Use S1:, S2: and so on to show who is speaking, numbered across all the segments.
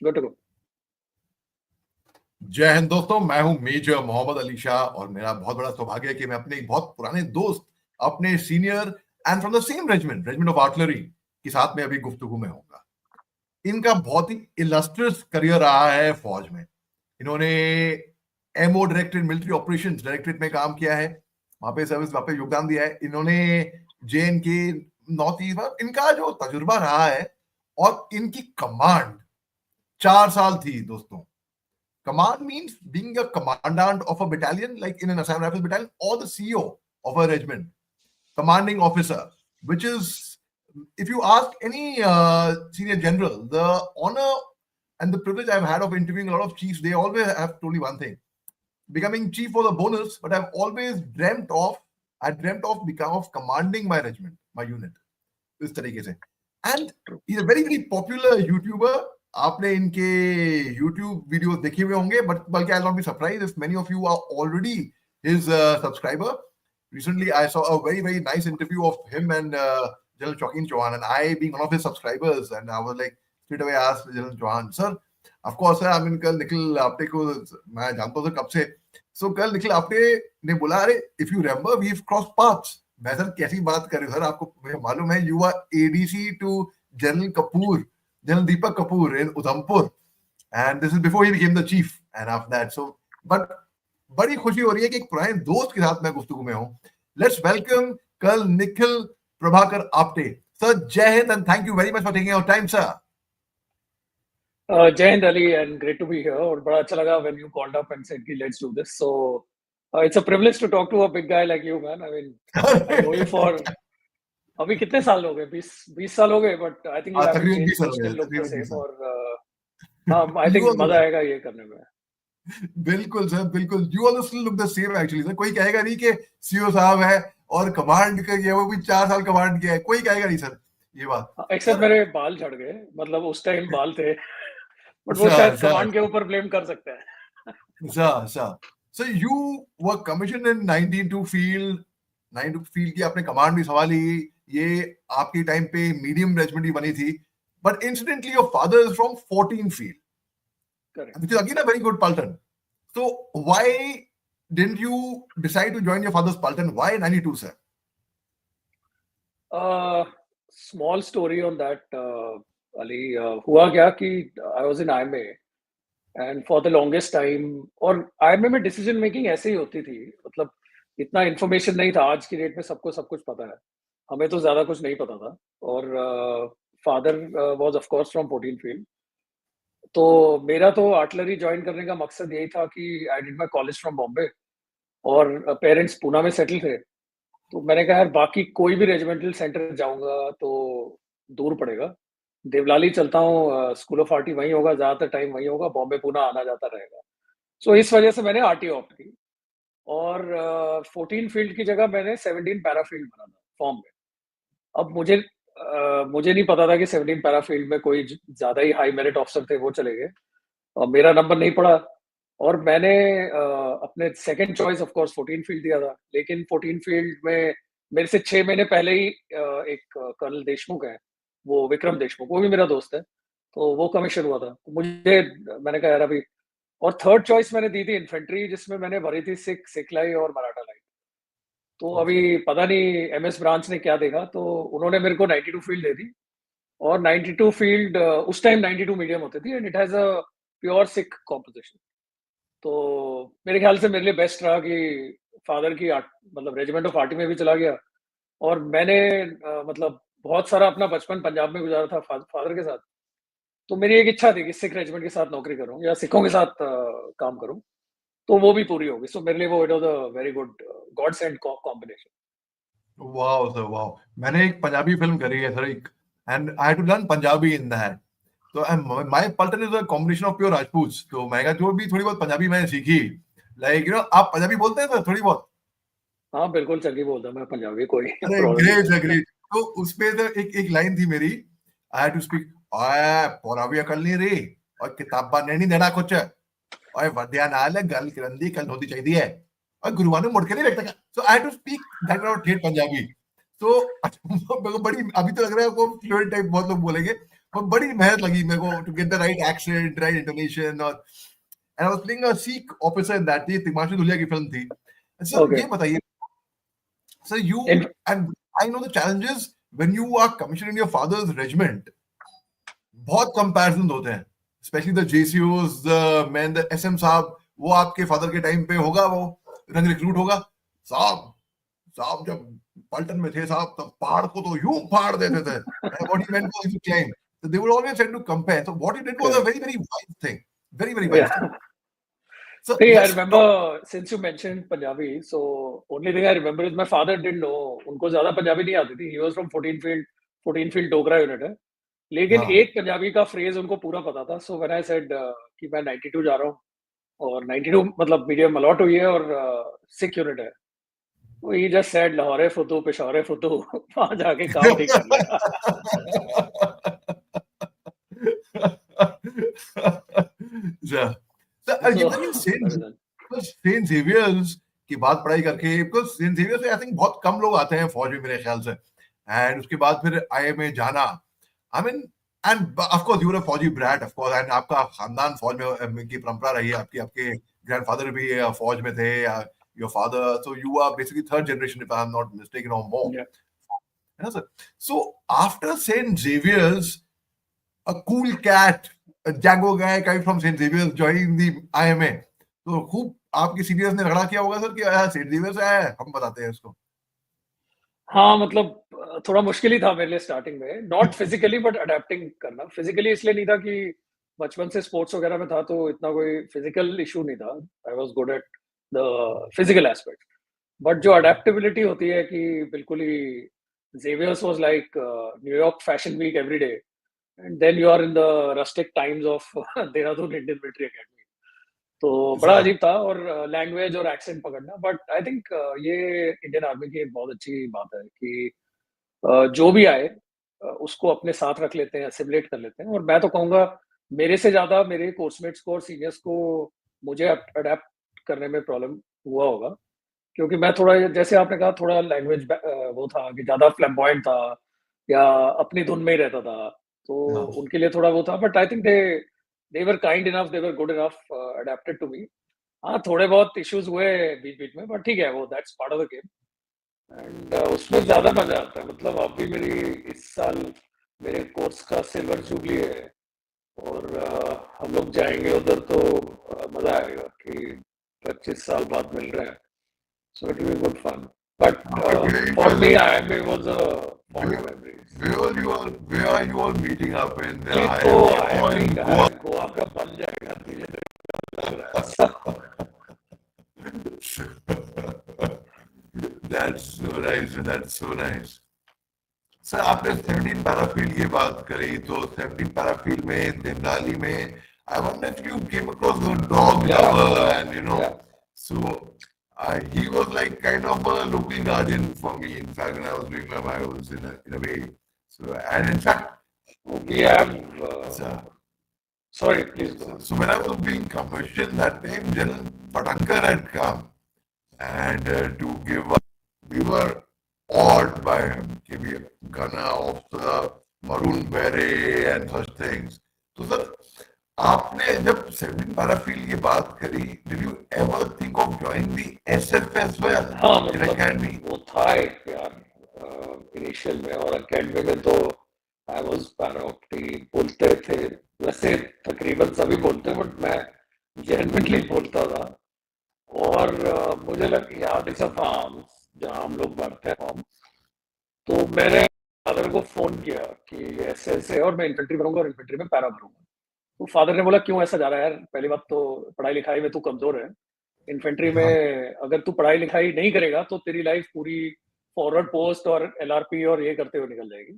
S1: Good to go.
S2: जय हिंद दोस्तों, मैं हूं मेजर मोहम्मद अली शाह और मेरा बहुत बड़ा सौभाग्य है कि मैं अपने एक बहुत पुराने दोस्त, अपने senior and from the same regiment of artillery के साथ में अभी गुफ्तगू में होगा। इनका बहुत ही इलस्ट्रियस करियर रहा है फौज में। इन्होंने MO directorate military operations directorate में काम किया है, वहां पे सर्विस, वहां पे योगदान दिया है। इन्होंने JNK, नॉर्थ ईस्ट, इनका जो तजुर्बा रहा है और इनकी कमांड 4 साल थी दोस्तों। Command means being a commandant of a battalion, like in an assigned rifle battalion, or the CEO of a regiment, commanding officer, which is, if you ask any senior general, the honor and the privilege I've had of interviewing a lot of chiefs, they always have told me one thing: becoming chief was a bonus, but I've always dreamt of commanding my regiment, my unit, इस तरीके से. And he's a very very popular YouTuber. आपने इनके YouTube videos देखे हुए होंगे, but बल्कि I'll not be surprised if many of you are already his subscriber. Recently, I saw a very very nice interview of him and General Shaukin Chauhan, and I being one of his subscribers, and I was like straight away asked General Chauhan, sir, of course sir, I mean कल निखिल आपटे को मैं जानता हूँ कब से, so कल निखिल आपटे ने बोला, अरे if you remember we've crossed paths. मैं सर कैसी बात कर रहे हो सर, आपको मालूम है you are ADC to General Kapoor, General Deepak Kapoor in Udhampur, and this is before he became the chief. And after that, so but बड़ी खुशी हो रही है कि एक पुराने दोस्त के साथ मैं गुफ्तगू में हूं. Let's welcome Colonel Nikhil Prabhakar Apte. Sir, Jai Hind and thank you very much for taking your time, sir.
S1: Jai Hind Ali, and great to be here. और बड़ा अच्छा लगा when you called up and said कि let's do this. So it's a privilege to talk to a big guy like you, man. I mean, I know you for अभी कितने साल हो गए? 20 साल हो गए, but I think you haven't changed. You still look the same. और I think मजा आएगा ये करने में.
S2: बिल्कुल सर, बिल्कुल. You also still look the same actually. Sir कोई कहेगा नहीं कि CEO साहब है और कमांड का ये वो भी 4 साल कमांड किया है, कोई कहेगा नहीं सर ये बात.
S1: एक्सेप्ट मेरे बाल झड़ गए, मतलब उस टाइम बाल थे, बट वो शायद कमांड के ऊपर ब्लेम कर सकते हैं.
S2: So you were commissioned in 92 field की आपने कमांड भी संभाली. ये आपके टाइम पे मीडियम रेजिमेंट भी बनी थी, but incidentally your father is from 14 field.
S1: Correct.
S2: Which is again a very good Paltan. So why didn't you decide to join your father's Paltan? Why 92, sir?
S1: Small story on that, Ali. हुआ क्या कि I was in IMA and for the longest time, और IMA में decision making ऐसे ही होती थी, मतलब इतना information नहीं था. आज की डेट में सबको सब कुछ पता है, हमें तो ज्यादा कुछ नहीं पता था. और father was of course from 14 field. तो मेरा तो आर्टिलरी ज्वाइन करने का मकसद यही था कि I did my college from Bombay और पेरेंट्स पूना में सेटल थे. तो मैंने कहा यार बाकी कोई भी रेजिमेंटल सेंटर जाऊंगा तो दूर पड़ेगा, देवलाली चलता हूँ, स्कूल ऑफ आर्टी वहीं होगा, ज्यादातर टाइम वहीं होगा, बॉम्बे पूना आना जाता रहेगा. सो इस वजह से मैंने आरटी ऑप्ट की और 14 फील्ड की जगह मैंने 17 पैरा फील्ड बना था फॉर्म में. अब मुझे नहीं पता था कि 17 पैरा फील्ड में कोई ज्यादा ही हाई मेरिट ऑफिसर थे, वो चले गए और मेरा नंबर नहीं पड़ा. और मैंने अपने second choice of course 14 field दिया था, लेकिन 14 फील्ड में मेरे से 6 महीने पहले ही एक कर्नल देशमुख है, वो विक्रम देशमुख, वो भी मेरा दोस्त है, तो वो कमीशन हुआ था. तो मैंने कहा यार अभी, और थर्ड चॉइस मैंने दी थी इन्फेंट्री, जिसमें मैंने भरी थी सिख लाई और मराठा लाई. तो अभी पता नहीं MS ब्रांच ने क्या देखा, तो उन्होंने मेरे को 92 फील्ड दे दी. और 92 फील्ड उस टाइम 92 मीडियम होती थी and it has a pure Sikh composition. तो मेरे ख्याल से मेरे लिए बेस्ट रहा कि फादर की मतलब रेजिमेंट ऑफ आर्टी में भी चला गया. और मैंने मतलब बहुत सारा अपना बचपन पंजाब में गुजारा था फादर के साथ. तो मेरी एक इच्छा थी कि सिख रेजिमेंट के साथ नौकरी करूं या सिखों के साथ काम करूं, तो वो भी पूरी हो गई. सो मेरे लिए वो it was a very good god sent combination.
S2: Wow sir, wow. मैंने एक पंजाबी फिल्म करी है सर, एक, and I had to learn Punjabi in that. तो my paltan is a combination of pure Rajput. तो मैं जो भी थोड़ी बहुत पंजाबी मैंने सीखी, लाइक यू नो, आप पंजाबी बोलते हैं सर थोड़ी बहुत?
S1: हाँ बिल्कुल चंगी बोलता मैं पंजाबी, कोई
S2: अरे ग्रेट. तो उसपे तो एक लाइन थी मेरी, आई हैड टू स्पीक, ओए पोराविया कल नहीं रे और किताबा नहीं देना कुछ, ओए वधिया नाल गल करन दी कल होती चाहिए है और गुरुवार ने मुड़ के नहीं रखता. So I had to speak that out ठेठ पंजाबी. तो मेरे को बड़ी, अभी तो लग रहा है वो फ्लुएंट टाइप बहुत लोग बोलेंगे, और बड़ी मेहनत लगी मेरे को to get the right accent, right intonation, और and I was playing a Sikh officer in that, ये तिग्मांशु धूलिया की फिल्म थी। Sir
S1: Okay.
S2: ये बताइए, sir you
S1: In,
S2: and I know the challenges when you are commissioned in your father's regiment, बहुत comparison होते हैं, especially the जेसीओस, the man, the SM sahab, वो आपके फादर के टाइम पे होगा, वो रंग रिक्रूट होगा साहब, साहब जब पलटन में थे साहब तब पहाड़ को तो यूं फाड़ देते थे, what he meant was to climb, so they would always tend to compare, so what he did was a
S1: correct.
S2: very very wise thing, very very wise thing.
S1: Yeah.
S2: So
S1: See, I
S2: let's talk.
S1: remember since you mentioned Punjabi, so only thing I remember is my father didn't know. उनको ज़्यादा पंजाबी नहीं आती थी. He was from 14 field Dogra unit है. लेकिन
S2: हाँ
S1: एक पंजाबी का फ्रेज उनको पूरा पता था. So when I said कि मैं 92 जा रहा हूँ और 92 मतलब मीडियम अलॉट हुई है और सिख यूनिट है. तो he just said लाहौरे Futuh पेशौरे Futuh वहाँ जाके काम ठीक कर लेगा.
S2: yeah. So,
S1: So
S2: when you say
S1: that is it.
S2: Saint Xavier's की बात पढ़ाई करके, बिकॉज सेंट जेवियर्स से आई थिंक बहुत कम लोग आते हैं फौज में मेरे ख्याल से, एंड उसके बाद फिर आईएमए जाना, I mean, and of course you were a fauji brat, of course, and आपका खानदान फौज में की परंपरा रही है आपकी, आपके ग्रैंडफादर भी फौज में थे, your father, so you are basically third generation if I am not mistaken और मोर,
S1: Yeah.
S2: है ना सर? So after Saint Xavier's, a cool cat, a Django guy coming from St. Xavier's joining the IMA. तो खूब आपके seniors ने झगड़ा किया होगा सर कि यार सेंट जेवियर से आया है, हम बताते हैं इसको।
S1: हाँ, मतलब थोड़ा मुश्किल ही था मेरे लिए स्टार्टिंग में, नॉट फिजिकली बट अडेप्टिंग करना. फिजिकली इसलिए नहीं था कि बचपन से स्पोर्ट्स वगैरह में था, तो इतना कोई फिजिकल इशू नहीं था. I was good at the physical aspect. But जो अडेप्टेबिलिटी होती है कि बिल्कुल ही Xavier's was like New York Fashion Week every day, and then you are in the rustic times of Dehradun Indian Military Academy. तो बड़ा
S2: sir
S1: अजीब था, और लैंग्वेज और एक्सेंट पकड़ना. बट आई थिंक ये इंडियन आर्मी की एक बहुत अच्छी बात है कि जो भी आए उसको अपने साथ रख लेते हैं, असिमिलेट कर लेते हैं. और मैं तो कहूँगा मेरे से ज़्यादा मेरे कोर्समेट्स को और सीनियर्स को मुझे अडेप्ट करने में प्रॉब्लम हुआ होगा, क्योंकि मैं थोड़ा, जैसे आपने कहा, थोड़ा लैंग्वेज वो था कि ज़्यादा फ्लैम्बॉयंट था या अपनी धुन में ही रहता था, तो उनके लिए थोड़ा वो था. But I think they were kind enough, they were good enough, adapted to me. हाँ, थोड़े बहुत इश्यूज हुए बीच-बीच में, बट ठीक है, वो that's part of the game. And उसमें ज़्यादा मज़ा आता है. मतलब अभी मेरी इस साल मेरे कोर्स का सिल्वर जुबली है, और हम लोग जाएँगे उधर, तो मज़ा आएगा कि 25 साल बाद मिल रहे हैं. So it will be good fun. But for me, it was a fond memories.
S2: where are you all meeting up in
S1: ये तो
S2: or in
S1: IMA
S2: Goa?
S1: Goa का बन जाएगा धीरे धीरे, लग रहा है.
S2: That's so nice, that's so nice. Sir आपने 17 पैराफील्ड की बात करी, तो 17 पैराफील्ड में देवनाली में, I wonder if you came across the dog lover, and you know,
S1: Yeah.
S2: so he was like kind of a local guardian for me. In fact, when I was doing my bios in a way. So, and in fact,
S1: We have.
S2: sir,
S1: Sorry, please go on.
S2: so when I was being commissioned that time, General Patankar had come, and to give us, we were awed by him. He be a gunner of the maroon beret and such things. So sir, आपने जब 17 para field की बात करी, did you ever think of joining the SF as well?
S1: हाँ,
S2: in
S1: मतलब
S2: academy?
S1: वो था एक यार इनिशियल में, और अकेडमी में तो आई वाज पैराऑप्टी बोलते थे. वैसे तकरीबन सभी बोलते हैं, बट मैं जेन्युइनली बोलता था. और मुझे याद है सब फार्म्स जहाँ हम लोग भरते हैं फॉर्म, तो मैंने फादर को फोन किया कि ऐसे ऐसे, और मैं इन्फेंट्री भरूंगा और इन्फेंट्री में पैरा भरूंगा. तो फादर ने बोला क्यों ऐसा जा रहा है यार, पहली बात तो पढ़ाई लिखाई में तू कमजोर है. इन्फेंट्री में अगर तू पढ़ाई लिखाई नहीं करेगा तो तेरी लाइफ पूरी फॉरवर्ड पोस्ट और LRP और ये करते हुए निकल जाएगी.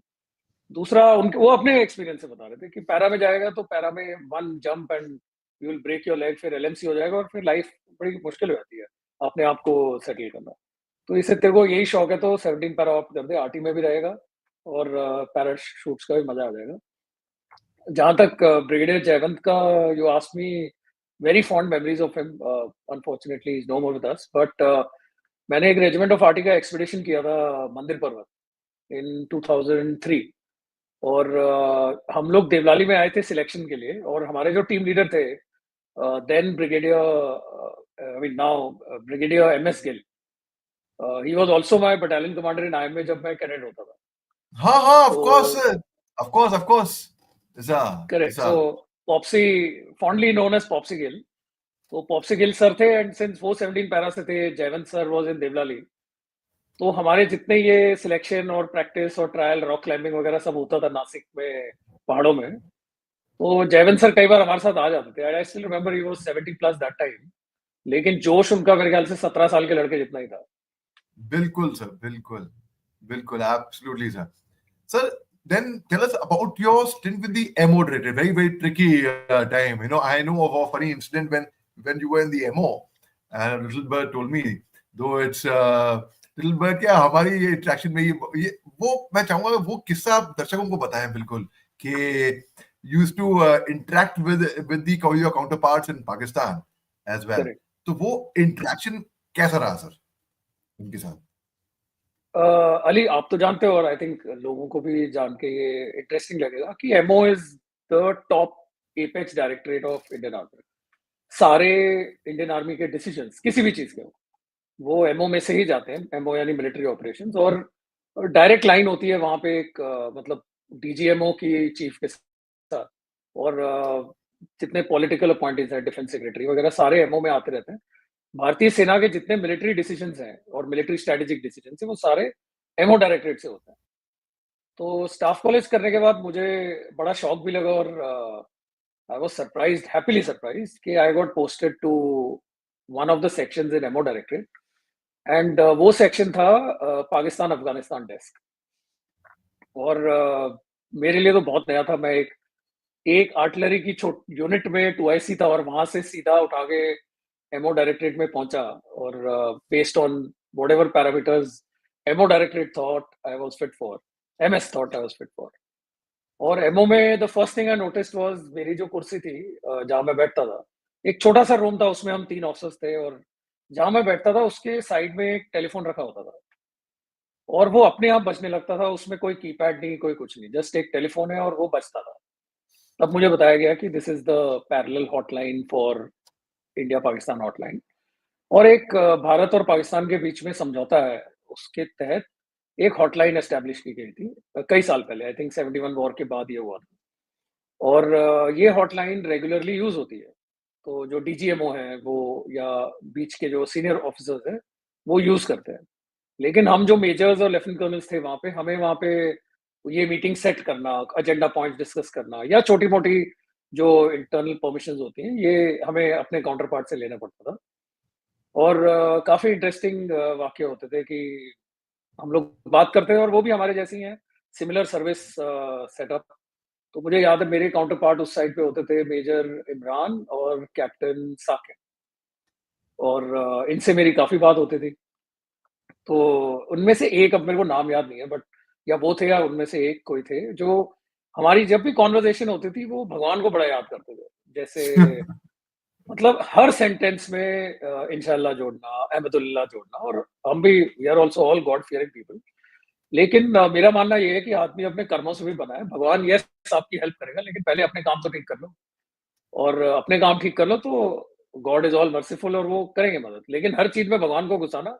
S1: दूसरा, उनके वो अपने एक्सपीरियंस से बता रहे थे कि पैरा में जाएगा तो पैरा में one jump and you will break your leg, फिर LMC हो जाएगा, और फिर लाइफ बड़ी मुश्किल हो जाती है अपने आप को सेटल करना. तो इससे तेरे को यही शौक है तो 17 पैरा ऑप्ट कर दे, आरटी में भी रहेगा और पैराशूट्स का भी मजा आ जाएगा. जहाँ तक ब्रिगेडियर जयवंत का, you asked me, very fond memories of him. Unfortunately he is no more with us, but मैंने एक रेजिमेंट ऑफ आर्टी का एक्सपीडिशन किया था मंदिर पर्वत इन 2003. और हम लोग देवलाली में आए थे सिलेक्शन के लिए, और हमारे जो टीम लीडर थे, then brigadier I mean now brigadier MS Gill, he was also my battalion commander in IMA जब मैं कैडेट होता था।
S2: हाँ हाँ,
S1: तो
S2: ऑफ कोर्स ऐसा
S1: करेक्ट,
S2: ऐसा
S1: so Popsy, fondly known as Popsy Gill. तो पॉप्सी गिल सर थे, एंड सिंस वो 17 पैरा से थे, Jaywant sir was in Deolali. तो हमारे जितने ये सिलेक्शन और प्रैक्टिस और ट्रायल, रॉक क्लाइंबिंग वगैरह सब होता था नासिक में, पहाड़ों में। तो जयवंत सर कई बार हमारे साथ आ जाते थे। I still remember he was 70 plus that time, लेकिन जोश उनका मेरे ख्याल से 17 साल के लड़के जितना ही था।
S2: बिल्कुल सर, बिल्कुल बिल्कुल, absolutely sir. Sir, then tell us about your stint with the MO director. Very, very tricky time. You know, I know of a funny incident when you were in the MO, and Little Bird told me, though it's Little Bird क्या हमारी ये interaction में ये वो मैं चाहूंगा वो किस्सा आप दर्शकों को बताएं बिल्कुल कि used to interact with the your counterparts in Pakistan as well.
S1: Correct.
S2: तो वो इंटरेक्शन कैसा रहा सर उनके साथ?
S1: अली, आप तो जानते हो, और आई थिंक लोगों को भी जान के ये इंटरेस्टिंग लगेगा कि MO is the top apex directorate of Indian army. सारे इंडियन आर्मी के डिसीजंस किसी भी चीज के हो, वो एमओ में से ही जाते हैं। एमओ यानी मिलिट्री ऑपरेशंस, और डायरेक्ट लाइन होती है वहां पे एक मतलब डीजीएमओ की चीफ के साथ, और जितने पॉलिटिकल अपॉइंटीज हैं, डिफेंस सेक्रेटरी वगैरह, सारे एमओ में आते रहते हैं। भारतीय सेना के जितने मिलिट्री डिसीजंस हैं और मिलिट्री स्ट्रेटेजिक डिसीजंस हैं, वो सारे एमओ डायरेक्टरेट से होते हैं। तो स्टाफ कॉलेज करने के बाद मुझे बड़ा शौक भी लगा, और I was surprised, happily surprised, कि I got posted to one of the sections in MO directorate. And वो सेक्शन था पाकिस्तान अफगानिस्तान डेस्क। और मेरे लिए तो बहुत नया था। मैं एक आर्टिलरी की छोट यूनिट में 2IC था, और वहां से सीधा उठा के एमओ डायरेक्टरेट में पहुंचा। और based on whatever parameters MO directorate thought I was fit for, MS thought I was fit for. और एमओ में the first thing I noticed was, मेरी जो कुर्सी थी जहां मैं बैठता था, एक छोटा सा रूम था, उसमें हम 3 ऑफिसर्स थे, और जहां मैं बैठता था उसके साइड में एक टेलीफोन रखा होता था, और वो अपने आप बजने लगता था। उसमें कोई कीपैड नहीं, कोई कुछ नहीं, जस्ट एक टेलीफोन है और वो बजता था। तब मुझे बताया गया कि this is the parallel hotline for India Pakistan hotline. और एक भारत और पाकिस्तान के बीच में समझौता है, उसके तहत एक हॉटलाइन एस्टेब्लिश की गई थी कई साल पहले। आई थिंक 71 वॉर के बाद ये हुआ था। और ये हॉटलाइन रेगुलरली यूज होती है। तो जो डीजीएमओ है वो, या बीच के जो सीनियर ऑफिसर्स हैं, वो यूज करते हैं। लेकिन हम जो मेजर्स और लेफ्टिनेंट कर्नल्स थे वहां पे, हमें वहां पे ये मीटिंग सेट करना, एजेंडा पॉइंट डिस्कस करना, या छोटी मोटी जो इंटरनल परमिशंस होती हैं, ये हमें अपने काउंटर पार्ट से लेना पड़ता था। और काफी इंटरेस्टिंग वाक्य होते थे कि हम लोग बात करते हैं, और वो भी हमारे जैसी हैं, सिमिलर सर्विस सेटअप। तो मुझे याद है मेरे काउंटर पार्ट उस साइड पे होते थे मेजर इमरान और कैप्टन साकिब, और इनसे मेरी काफी बात होती थी। तो उनमें से एक, अब मेरे को नाम याद नहीं है, बट या वो थे या उनमें से एक कोई थे, जो हमारी जब भी कॉन्वर्जेशन होती थी वो भगवान को बड़ा याद करते थे। जैसे मतलब हर सेंटेंस में इंशाल्लाह जोड़ना, अहमदुल्लाह जोड़ना। और हम भी, we are also all God fearing people. लेकिन मेरा मानना ये है कि आदमी अपने कर्मों से भी बना है। भगवान यस आपकी हेल्प करेगा, लेकिन पहले अपने काम तो ठीक कर लो, और अपने काम ठीक कर लो तो गॉड इज ऑल मर्सीफुल, और वो करेंगे मदद। लेकिन हर चीज में भगवान को घुसाना,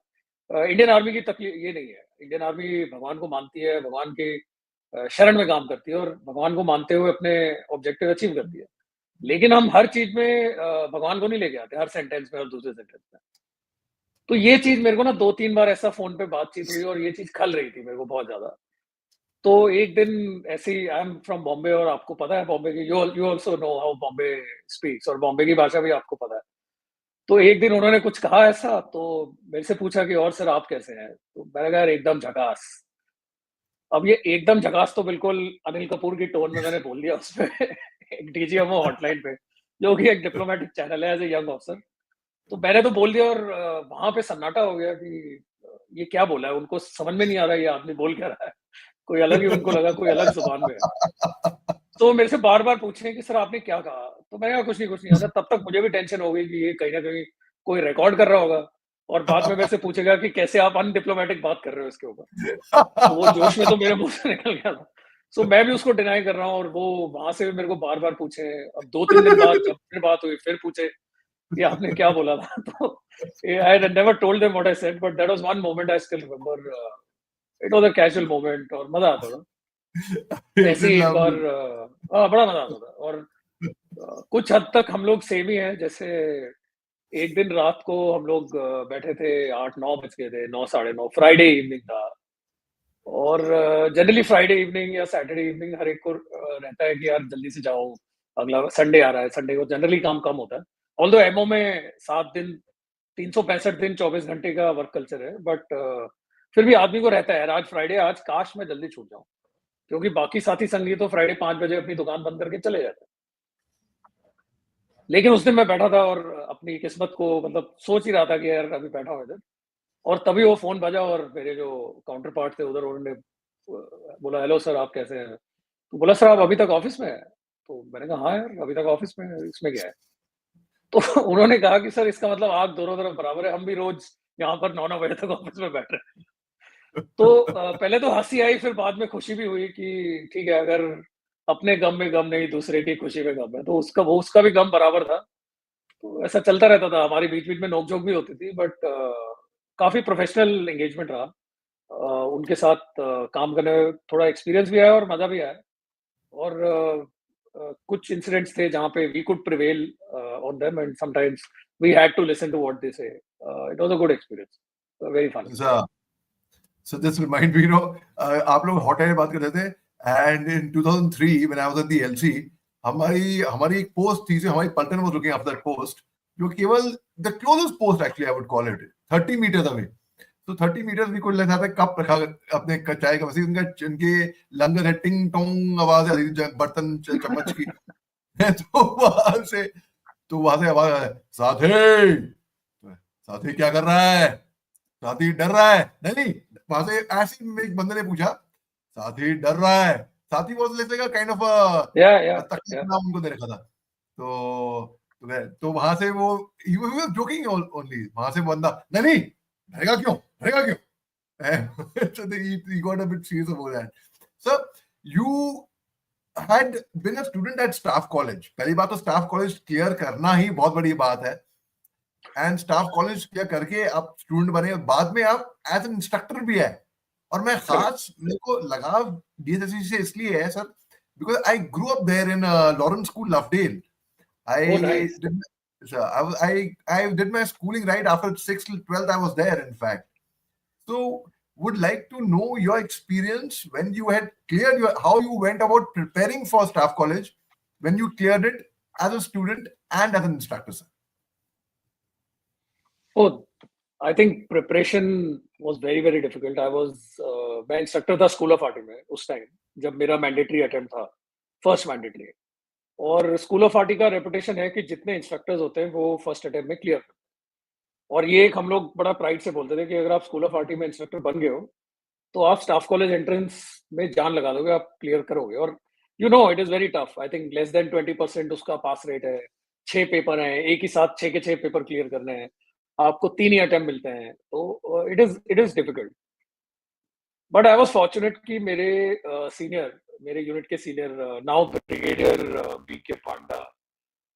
S1: इंडियन आर्मी की तकलीफ ये नहीं है। इंडियन आर्मी भगवान को मानती है, भगवान के शरण में काम करती है, और भगवान को मानते हुए अपने ऑब्जेक्टिव अचीव करती है। लेकिन हम हर चीज में भगवान को नहीं लेके आते, हर सेंटेंस में और दूसरे सेंटेंस में। तो ये चीज मेरे को ना 2-3 बार ऐसा फोन पे बातचीत हुई, और ये चीज खल रही थी मेरे को बहुत ज्यादा। तो एक दिन ऐसे ही, आई एम फ्रॉम बॉम्बे, और आपको पता है बॉम्बे की, you also know how Bombay speaks, और बॉम्बे की भाषा भी आपको पता है। तो एक दिन उन्होंने कुछ कहा ऐसा, तो मेरे से पूछा कि और सर आप कैसे हैं? तो मैंने कहा यार एकदम झकास। अब ये एकदम झकास तो बिल्कुल अनिल कपूर की टोन में मैंने बोल दिया उसमें एक डीजीएमओ हॉटलाइन पे, जो कि एक डिप्लोमेटिक चैनल है, एज ए यंग ऑफिसर। तो मैंने तो बोल दिया, और वहां पे सन्नाटा हो गया कि ये क्या बोला है, उनको समझ में नहीं आ रहा ये आदमी बोल क्या रहा है। कोई अलग ही उनको लगा, कोई अलग जुबान में है। तो मेरे से बार बार पूछे कि सर आपने क्या कहा? तो मैंने कहा कुछ नहीं आता। तब तक मुझे भी टेंशन हो गई कि ये कहीं ना कहीं कोई रिकॉर्ड कर रहा होगा, और बाद में मेरे से पूछेगा कि कैसे आप अनडिप्लोमेटिक बात कर रहे हो इसके ऊपर। तो वो जोश में तो मेरे मुंह से निकल गया था। सो मैं भी उसको डिनाई कर रहा हूँ और वो वहां से मेरे को बार बार पूछे। अब 2-3 दिन बाद जब फिर बात हुई फिर पूछे कि आपने क्या बोला था। तो I never told them what I said, but that was one moment I still remember. It was a casual moment और मजा आता था।
S2: इट्स
S1: ऐसे ही एक बार
S2: लवली।
S1: बड़ा मजा आता था। और कुछ हद तक हम लोग सेम ही हैं। जैसे एक दिन रात को हम लोग बैठे थे, 8-9 बज गए थे, 9 साढ़े 9, फ्राइडे इवनिंग था। और जनरली फ्राइडे इवनिंग या सैटरडे इवनिंग हर एक को रहता है कि यार जल्दी से जाओ, अगला संडे आ रहा है। संडे को जनरली काम कम होता है। ऑल्दो एमओ में 7 दिन, 365 दिन, 24 घंटे का वर्क कल्चर है, बट फिर भी आदमी को रहता है यार आज फ्राइडे, आज काश मैं जल्दी छूट जाऊं। क्योंकि बाकी साथी संगी तो फ्राइडे 5 बजे अपनी दुकान बंद करके चले जाते हैं। लेकिन उस दिन मैं बैठा था और अपनी किस्मत को मतलब सोच ही रहा था कि यार अभी बैठा हूँ इधर। और तभी वो फ़ोन बजा और मेरे जो काउंटर पार्ट थे उधर, उन्होंने बोला, "हेलो सर, आप कैसे हैं?" तो बोला, "सर, आप अभी तक ऑफ़िस में हैं?" तो मैंने कहा, "हाँ यार, अभी तक ऑफ़िस में हैं, इसमें क्या है?" तो उन्होंने कहा कि, "सर, इसका मतलब आग दोनों तरफ बराबर है, हम भी रोज़ यहाँ पर 9-9 बजे तक ऑफ़िस में बैठ रहे हैं।" तो पहले तो हँसी आई, फिर बाद में खुशी भी हुई कि ठीक है, अगर अपने गम में गम नहीं, दूसरे की खुशी में गम है, तो उसका भी गम बराबर था। तो ऐसा चलता रहता था, हमारी बीच-बीच में नोक-झोंक भी होती थी, बट काफ़ी प्रोफ़ेशनल एंगेजमेंट रहा। उनके साथ काम करने में थोड़ा एक्सपीरियंस भी आया और मज़ा भी आया। और कुछ इंसिडेंट्स थे जहाँ पे we could prevail on them and sometimes we had to listen to what they say. It was a good experience, very funny.
S2: So, so this remind me, आप लोग हॉट एयर बात कर रहे थे, and in 2003 when I was at the LC, हमारी हमारी एक post थी, हमारी पलटन was looking after that post, जो केवल the closest post actually I would call it, 30 metres away. तो 30 मीटर्स भी कुछ लगा था, कप रखा अपने चाय का, वैसे उनका उनके लंगर है, टिंग टोंग आवाज आ रही थी बर्तन चम्मच की। तो वहां से आवाज आया, साथी साथी क्या कर रहा है, साथी डर रहा है, नहीं, वहां से ऐसे ही एक बंदे ने पूछा, साथी डर रहा है। साथी वाज लाइक काइंड ऑफ
S1: या या
S2: तकलीफ
S1: या
S2: नाम उनको दे रखा था। तो वहां से वो जोकिंग ओनली, वहां से बंदा, नहीं नहीं, डरेगा क्यों, डरेगा क्यों। So he got a bit serious about that. So you had been a student at staff college. पहली बात तो स्टाफ कॉलेज क्लियर करना ही बहुत बड़ी बात है, एंड स्टाफ कॉलेज क्लियर करके आप स्टूडेंट बने, बाद में आप एज एन इंस्ट्रक्टर भी है। और मैं
S1: करेक्ट।
S2: खास, मेरे को लगाव डीएसएससी से इसलिए है sir, because I grew up there in Lawrence school, Lovedale. I
S1: oh nice.
S2: did so I did my schooling right after 6th till 12th. I was there, in fact. So would like to know your experience when you had cleared your, how you went about preparing for staff college when you cleared it as a student and as an instructor, sir.
S1: Oh, I think preparation was very, very difficult. मैं instructor था school of art में उस time, जब मेरा mandatory attempt था, first mandatory. और school of art का reputation है कि जितने इंस्ट्रक्टर्स होते हैं वो फर्स्ट अटेम्प्ट में क्लियर करते हैं। और ये एक हम लोग बड़ा प्राइड से बोलते थे कि अगर आप स्कूल ऑफ आर्ट में इंस्ट्रक्टर बन गए हो, तो आप स्टाफ कॉलेज एंट्रेंस में जान लगा दोगे, आप क्लियर करोगे। और it is very tough. I think less than 20% उसका पास रेट है। 6 पेपर हैं, एक ही साथ 6 के 6 पेपर क्लियर करने हैं। आपको 3 ही अटेम्प्ट मिलते हैं, तो it is difficult. But I was fortunate कि मेरे यूनिट के सीनियर नाउ ब्रिगेडियर बीके पांडा,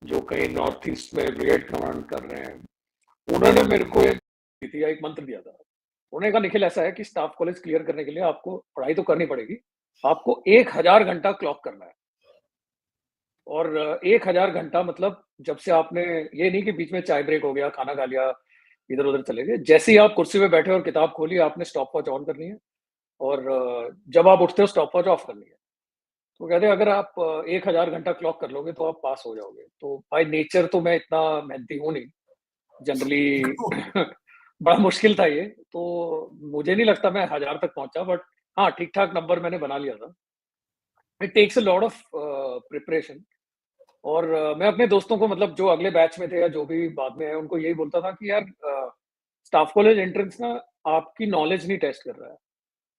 S1: जो कहीं नॉर्थ ईस्ट में ब्रिगेड कमांड कर रहे हैं, उन्होंने मेरे को एक मंत्र दिया था। उन्होंने कहा, निखिल, ऐसा है कि स्टाफ कॉलेज क्लियर करने के लिए आपको पढ़ाई तो करनी पड़ेगी, आपको 1000 घंटा क्लॉक करना है। और 1000 घंटा मतलब जब से आपने, ये नहीं कि बीच में चाय ब्रेक हो गया, खाना खा लिया, इधर उधर चले गए, जैसे ही आप कुर्सी पे बैठे और किताब खोली, आपने स्टॉप वॉच ऑन करनी है। और जब आप उठते हो स्टॉप वॉच ऑफ करनी है। तो कहते हैं अगर आप 1000 घंटा क्लॉक कर लोगे तो आप पास हो जाओगे। तो बाय नेचर तो मैं इतना मेहनती हूँ नहीं जनरली। बड़ा मुश्किल था ये। तो मुझे नहीं लगता मैं 1000 तक पहुंचा, बट हाँ, ठीक ठाक नंबर मैंने बना लिया था। It takes a lot of preparation. और मैं अपने दोस्तों को, मतलब जो अगले बैच में थे या जो भी बाद में है, उनको यही बोलता था कि यार स्टाफ कॉलेज एंट्रेंस ना आपकी नॉलेज नहीं टेस्ट कर रहा है,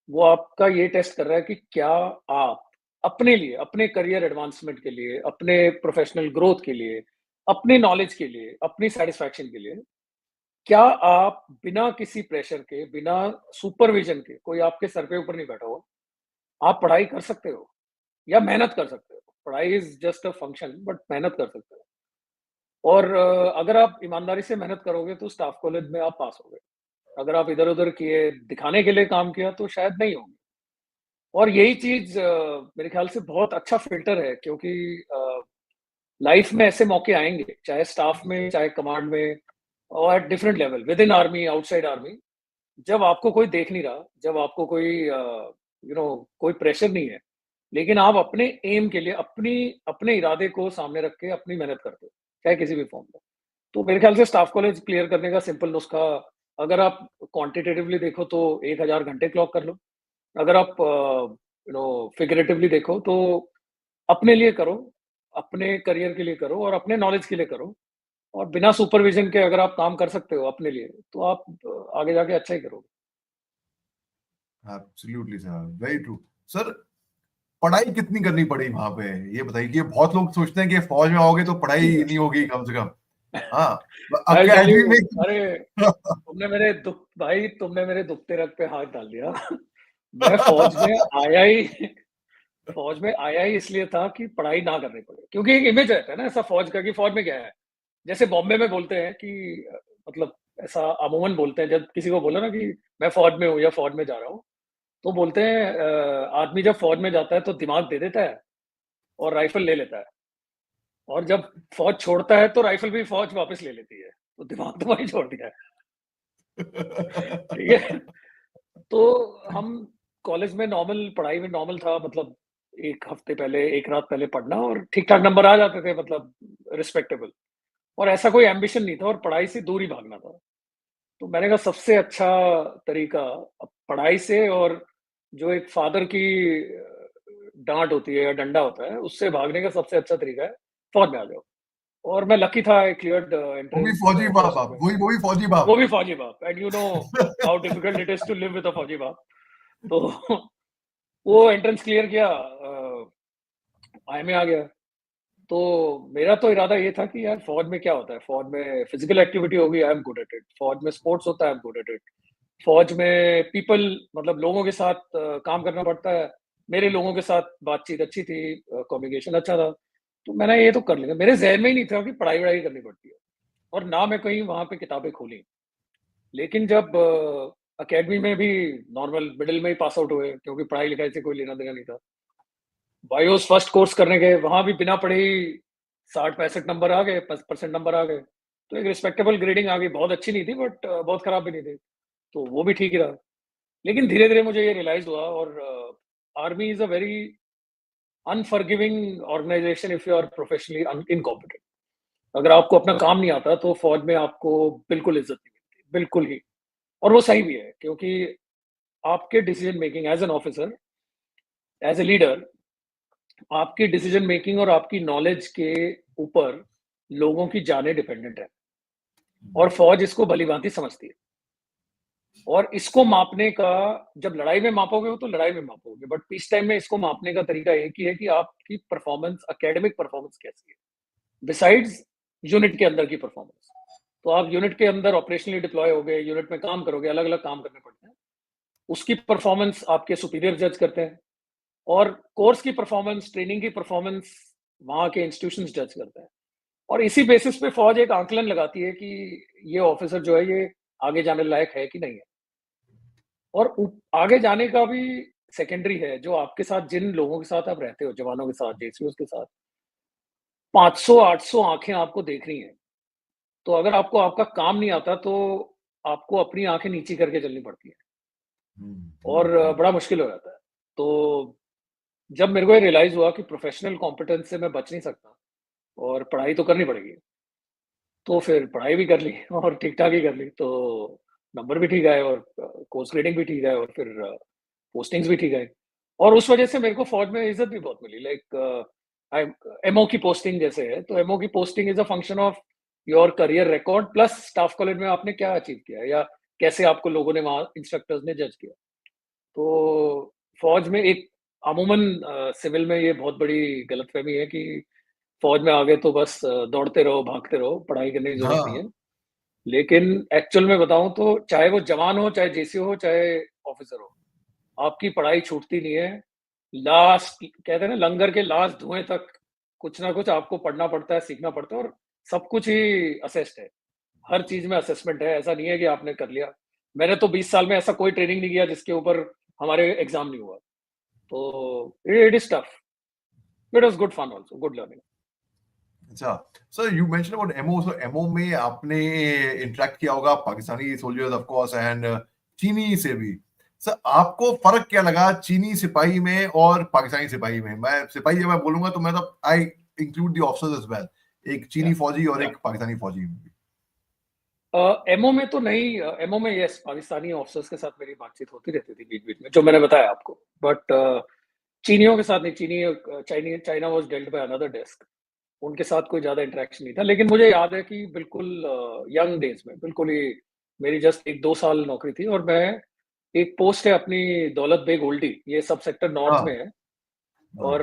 S1: वो आपका ये टेस्ट कर रहा है कि क्या आप अपने लिए, अपने करियर एडवांसमेंट के लिए, अपने प्रोफेशनल ग्रोथ के लिए, अपने नॉलेज के लिए, अपनी सेटिस्फैक्शन के लिए, क्या आप बिना किसी प्रेशर के, बिना सुपरविजन के, कोई आपके सर पे ऊपर नहीं बैठा हुआ, आप पढ़ाई कर सकते हो। या मेहनत कर सकते हो। पढ़ाई is just a function, but मेहनत कर सकते हो। और अगर आप ईमानदारी से मेहनत करोगे तो स्टाफ कॉलेज में आप पास होगे। अगर आप इधर उधर किए, दिखाने के लिए काम किया, तो शायद नहीं होगे। और यही चीज मेरे ख्याल से बहुत अच्छा फिल्टर है, क्योंकि लाइफ में ऐसे मौके आएंगे, चाहे स्टाफ में, चाहे कमांड में, और at different level, with in army, outside army, जब आपको कोई देख नहीं रहा, जब आपको कोई कोई प्रेशर नहीं है, लेकिन आप अपने एम के लिए अपनी अपने इरादे को सामने रख के अपनी मेहनत करते हो, चाहे किसी भी फॉर्म में। तो मेरे ख्याल से स्टाफ कॉलेज क्लियर करने का सिंपल नुस्खा, अगर आप क्वांटिटेटिवली देखो तो 1000 घंटे क्लॉक कर लो। अगर आप फिगरेटिवली देखो तो अपने लिए करो, अपने करियर के लिए करो और अपने नॉलेज के लिए करो। और बिना सुपरविजन के अगर आप काम कर सकते हो अपने लिए, तो आप आगे जाके अच्छा ही करोगे।
S2: Absolutely sir, very true. Sir, पढ़ाई कितनी करनी पड़ी वहां पे, ये बताइए कि बहुत लोग सोचते हैं कि फौज में आओगे तो पढ़ाई नहीं होगी कम से कम। हाँ,
S1: आई टेल
S2: अकेडमी
S1: यू,
S2: में।
S1: अरे तुमने मेरे दुखते रग पे हाथ डाल दिया। मैं फौज में आया ही फौज में आया ही इसलिए था कि पढ़ाई ना करनी पड़े, क्योंकि एक इमेज रहता है ना ऐसा फौज का, कि फौज में क्या है। जैसे बॉम्बे में बोलते हैं कि मतलब ऐसा अमूमन बोलते हैं, जब किसी को बोला ना कि मैं फौज में हूँ या फौज में जा रहा हूँ, तो बोलते हैं आदमी जब फौज में जाता है तो दिमाग दे देता है और राइफल ले लेता है, और जब फौज छोड़ता है तो राइफल भी फौज वापस ले लेती है, तो दिमाग तो वहीं छोड़ दिया है। ठीक है। तो हम कॉलेज में नॉर्मल, पढ़ाई में नॉर्मल था, मतलब एक हफ्ते पहले, एक रात पहले पढ़ना और ठीक ठाक नंबर आ जाते थे, मतलब रिस्पेक्टेबल। और ऐसा कोई एम्बिशन नहीं था और पढ़ाई से दूर ही भागना था। तो मैंने कहा सबसे अच्छा तरीका पढ़ाई से, और जो एक फादर की डांट होती है या डंडा होता है, उससे भागने का सबसे अच्छा तरीका है फौज में आ जाओ। और मैं लकी था, आई क्लियर्ड
S2: वो भी
S1: एंट्रेंस
S2: फौजी बाप,
S1: फर्स्ट
S2: आप
S1: अटेम्प्ट।
S2: वो भी फौजी
S1: वो
S2: बाप।
S1: भी फौजी बाप, and you know how difficult it is to live with a फौजी बाप। तो वो एंट्रेंस क्लियर किया, आई में आ गया। तो मेरा तो इरादा ये था कि यार फौज में क्या होता है, फौज में फिजिकल एक्टिविटी होगी, I am good at it. फौज में स्पोर्ट्स होता है, I am good at it. फौज में पीपल, मतलब लोगों के साथ काम करना पड़ता है। मेरे लोगों के साथ बातचीत अच्छी थी, कम्युनिकेशन अच्छा था। तो मैंने ये तो कर लिया, मेरे जहन में ही नहीं था कि पढ़ाई वढ़ाई करनी पड़ती है, और ना मैं कहीं वहां पे किताबें खोली। लेकिन जब अकेडमी में भी नॉर्मल मिडिल में ही पास आउट हुए, क्योंकि पढ़ाई लिखाई से कोई लेना देना नहीं था। बायोस फर्स्ट कोर्स करने गए, वहां भी बिना पढ़े ही 60-65 नंबर आ गए, 10% नंबर आ गए। तो एक रिस्पेक्टेबल ग्रेडिंग आ गई, बहुत अच्छी नहीं थी बट बहुत खराब भी नहीं थी। तो वो भी ठीक ही रहा। लेकिन धीरे धीरे मुझे ये रियलाइज हुआ, और army is a very unforgiving organisation if you are professionally incompetent. अगर आपको अपना काम नहीं आता तो फौज में आपको बिल्कुल इज्जत नहीं मिलती, बिल्कुल ही। और वो सही भी है, क्योंकि आपके decision making as an officer, as a leader, आपकी डिसीजन मेकिंग और आपकी नॉलेज के ऊपर लोगों की जानें डिपेंडेंट है। और फौज इसको भली-भांति समझती है। और इसको मापने का, जब लड़ाई में मापोगे हो तो लड़ाई में मापोगे, बट पीस टाइम में इसको मापने का तरीका एक ही है कि आपकी परफॉर्मेंस, एकेडमिक परफॉर्मेंस कैसी है, बिसाइड्स यूनिट के अंदर की परफॉर्मेंस। तो आप यूनिट के अंदर ऑपरेशनली डिप्लॉय हो गए, यूनिट में काम करोगे, अलग अलग काम करने पड़ते हैं, उसकी परफॉर्मेंस आपके सुपीरियर जज करते हैं। और कोर्स की परफॉर्मेंस, ट्रेनिंग की परफॉर्मेंस वहां के इंस्टीट्यूशंस जज करते हैं। और इसी बेसिस पे फौज एक आंकलन लगाती है कि ये ऑफिसर जो है ये आगे जाने लायक है कि नहीं है। और आगे जाने का भी सेकेंडरी है, जो आपके साथ, जिन लोगों के साथ आप रहते हो, जवानों के साथ, जेसीओ के साथ, 500-800 आंखें आपको देख रही हैं। तो अगर आपको आपका काम नहीं आता तो आपको अपनी आंखें नीची करके चलनी पड़ती है, और बड़ा मुश्किल हो जाता है। तो जब मेरे को ये रियलाइज हुआ कि प्रोफेशनल कॉम्पिटेंस से मैं बच नहीं सकता और पढ़ाई तो करनी पड़ेगी, तो फिर पढ़ाई भी कर ली और ठीक-ठाक ही कर ली। तो नंबर भी ठीक आए और कोर्स ग्रेडिंग भी ठीक है, और फिर पोस्टिंग्स भी ठीक आई। और उस वजह से मेरे को फौज में इज़्ज़त भी बहुत मिली। लाइक आई एमओ की पोस्टिंग जैसे है, तो एमओ की posting is a function of your career record plus staff college में आपने क्या अचीव किया है, या कैसे आपको लोगों ने, वहाँ इंस्ट्रक्टर्स ने जज किया। तो फौज में एक अमूमन सिविल में ये बहुत बड़ी गलतफ़हमी है कि फौज में आ गए तो बस दौड़ते रहो, भागते रहो, पढ़ाई करने की ज़रूरत नहीं
S2: हाँ,
S1: है। लेकिन एक्चुअल में बताऊँ तो चाहे वो जवान हो, चाहे जेसीओ हो, चाहे ऑफिसर हो, आपकी पढ़ाई छूटती नहीं है। लास्ट कहते हैं ना, लंगर के लास्ट धुएं तक कुछ ना कुछ आपको पढ़ना पड़ता है, सीखना पड़ता है, और सब कुछ ही असेस्ड है। हर चीज में असेसमेंट है, ऐसा नहीं है कि आपने कर लिया। मैंने तो 20 साल में ऐसा कोई ट्रेनिंग नहीं किया जिसके ऊपर हमारे एग्जाम नहीं हुआ। तो it is tough, it was good fun also, good learning.
S2: अच्छा, sir you mention about MO, so MO में आपने इंटरेक्ट किया होगा Pakistani soldiers of course and चीनी से भी। सर आपको फर्क क्या लगा चीनी सिपाही में और पाकिस्तानी सिपाही में? मैं सिपाही जब मैं बोलूंगा तो मैं तो I include the officers as well, एक चीनी फौजी और एक पाकिस्तानी फौजी में भी।
S1: एमओ में तो नहीं, एमओ में यस पाकिस्तानी ऑफिसर्स के साथ मेरी बातचीत होती रहती थी बीच बीच में, जो मैंने बताया आपको। बट चीनियों के साथ नहीं, China was dealt by another desk. उनके साथ कोई ज्यादा इंटरेक्शन नहीं था। लेकिन मुझे याद है कि बिल्कुल यंग डेज में, बिल्कुल ही मेरी जस्ट 1-2 साल नौकरी थी, और मैं एक पोस्ट है अपनी दौलत बेग ओल्डी, ये सब सेक्टर नॉर्थ
S2: हाँ
S1: में है।
S2: हाँ
S1: और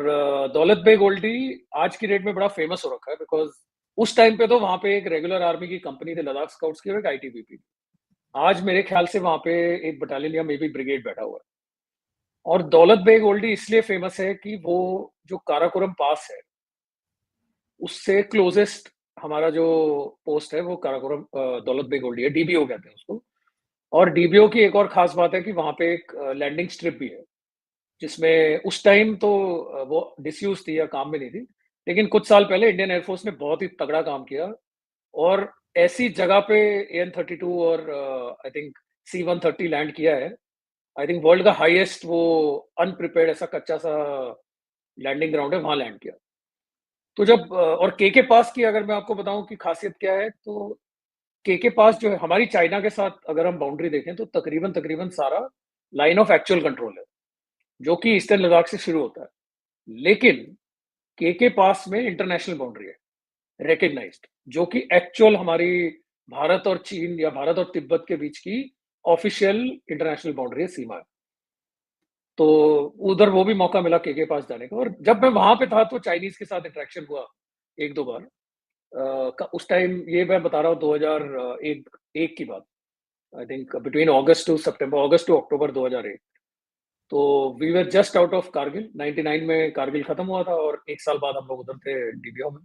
S1: दौलत बेग ओल्डी आज की डेट में बड़ा फेमस हो रखा है, बिकॉज उस टाइम पे तो वहां पे एक रेगुलर आर्मी की कंपनी थी लद्दाख स्काउट्स की, और एक आईटीबीपी। आज मेरे ख्याल से वहां पे एक बटालियन या मे बी ब्रिगेड बैठा हुआ है। और दौलत बेग ओल्डी इसलिए फेमस है कि वो जो काराकोरम पास है उससे क्लोजेस्ट हमारा जो पोस्ट है वो काराकोरम दौलत बेग ओल्डी है, डीबीओ कहते हैं उसको। और डीबीओ की एक और खास बात है कि वहां पे एक लैंडिंग स्ट्रिप भी है, जिसमें उस टाइम तो वो डिसयूज थी या काम में नहीं थी। लेकिन कुछ साल पहले इंडियन एयरफोर्स ने बहुत ही तगड़ा काम किया, और ऐसी जगह पे AN-32 और आई थिंक C-130 लैंड किया है। आई थिंक वर्ल्ड का हाईएस्ट वो अनप्रिपेयर्ड ऐसा कच्चा सा लैंडिंग ग्राउंड है, वहां लैंड किया। तो जब और के पास की अगर मैं आपको बताऊं कि खासियत क्या है, तो के पास जो है हमारी चाइना के साथ अगर हम बाउंड्री देखें तो तकरीबन तकरीबन सारा लाइन ऑफ एक्चुअल कंट्रोल है, जो कि ईस्टर्न लद्दाख से शुरू होता है। लेकिन के पास में इंटरनेशनल बाउंड्री है, रिकग्नाइज्ड, जो कि एक्चुअल हमारी भारत और चीन या भारत और तिब्बत के बीच की ऑफिशियल इंटरनेशनल बाउंड्री है, सीमा है। तो उधर वो भी मौका मिला के पास जाने का। और जब मैं वहां पे था तो चाइनीज के साथ इंटरेक्शन हुआ 1-2 बार। उस टाइम ये मैं बता रहा हूँ 2001 की बात, I think between August to September, August to October 2001। तो we were just out of Kargil, 99 में कारगिल खत्म हुआ था, और 1 साल बाद हम लोग उधर थे डीबीओ में।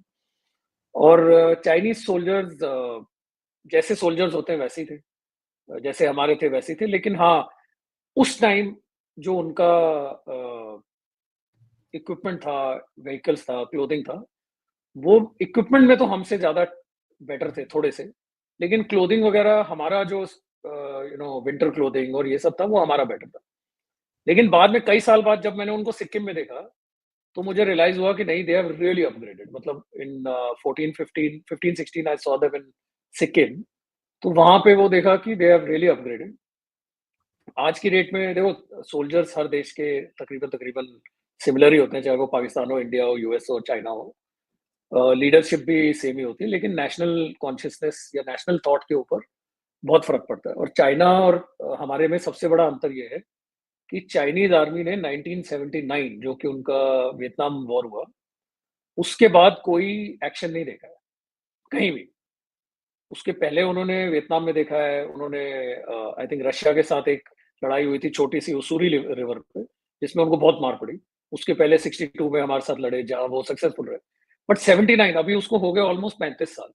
S1: और चाइनीज सोल्जर्स जैसे सोल्जर्स होते हैं वैसे ही थे, जैसे हमारे थे वैसे ही थे। लेकिन हाँ, उस टाइम जो उनका इक्विपमेंट था, व्हीकल्स था, क्लोथिंग था, वो इक्विपमेंट में तो हमसे ज्यादा बेटर थे थोड़े से। लेकिन क्लोथिंग वगैरह हमारा जो विंटर क्लोथिंग और ये सब था, वो हमारा बेटर था। लेकिन बाद में कई साल बाद जब मैंने उनको सिक्किम में देखा, तो मुझे रियलाइज हुआ कि नहीं, दे हैव रियली अपग्रेडेड। मतलब इन 14 15 15 16 I saw them in Sikkim. तो वहां पे वो देखा कि दे हैव रियली अपग्रेडेड। आज की डेट में देखो, सोल्जर्स हर देश के तकरीबन तकरीबन सिमिलर ही होते हैं, चाहे वो पाकिस्तान हो, इंडिया हो, यूएस हो, चाइना हो। लीडरशिप भी सेम ही होती है, लेकिन नेशनल कॉन्शियसनेस या नेशनल थॉट के ऊपर बहुत फर्क पड़ता है। और चाइना और हमारे में सबसे बड़ा अंतर ये है कि चाइनीज आर्मी ने 1979, जो कि उनका वियतनाम वॉर हुआ, उसके बाद कोई एक्शन नहीं देखा है कहीं भी। उसके पहले उन्होंने वियतनाम में देखा है, उन्होंने आई थिंक रशिया के साथ एक लड़ाई हुई थी छोटी सी उसूरी रिवर पे, जिसमें उनको बहुत मार पड़ी। उसके पहले 62 में हमारे साथ लड़े, जहां वो सक्सेसफुल रहे। बट 79, अभी उसको हो गए ऑलमोस्ट 35 साल,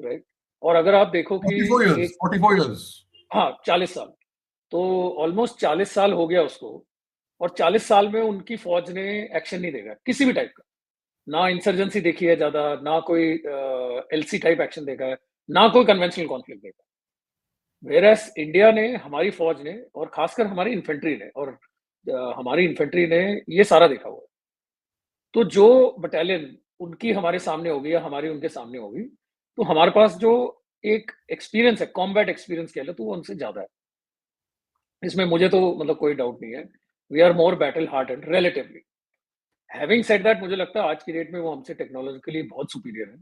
S1: राइट। और अगर आप देखो कि
S2: 44 years,
S1: एक,
S2: 44 years।
S1: हाँ 40 साल, तो ऑलमोस्ट 40 साल हो गया उसको। और 40 साल में उनकी फौज ने एक्शन नहीं देखा किसी भी टाइप का। ना इंसर्जेंसी देखी है ज्यादा, ना कोई एलसी टाइप एक्शन देखा है, ना कोई कन्वेंशनल कॉन्फ्लिक्ट देखा। वेरएस इंडिया ने, हमारी फौज ने, और खासकर हमारी इन्फेंट्री ने, और हमारी इन्फेंट्री ने ये सारा देखा हुआ है। तो जो बटालियन उनकी हमारे सामने होगी या हमारी उनके सामने होगी, तो हमारे पास जो एक एक्सपीरियंस है, कॉम्बैट एक्सपीरियंस कह लो, तो वो उनसे ज्यादा है। इसमें मुझे तो मतलब कोई डाउट नहीं है। We are more battle hearted relatively. Having said that, मुझे लगता है आज की डेट में वो हमसे टेक्नोलॉजिकली बहुत सुपीरियर है।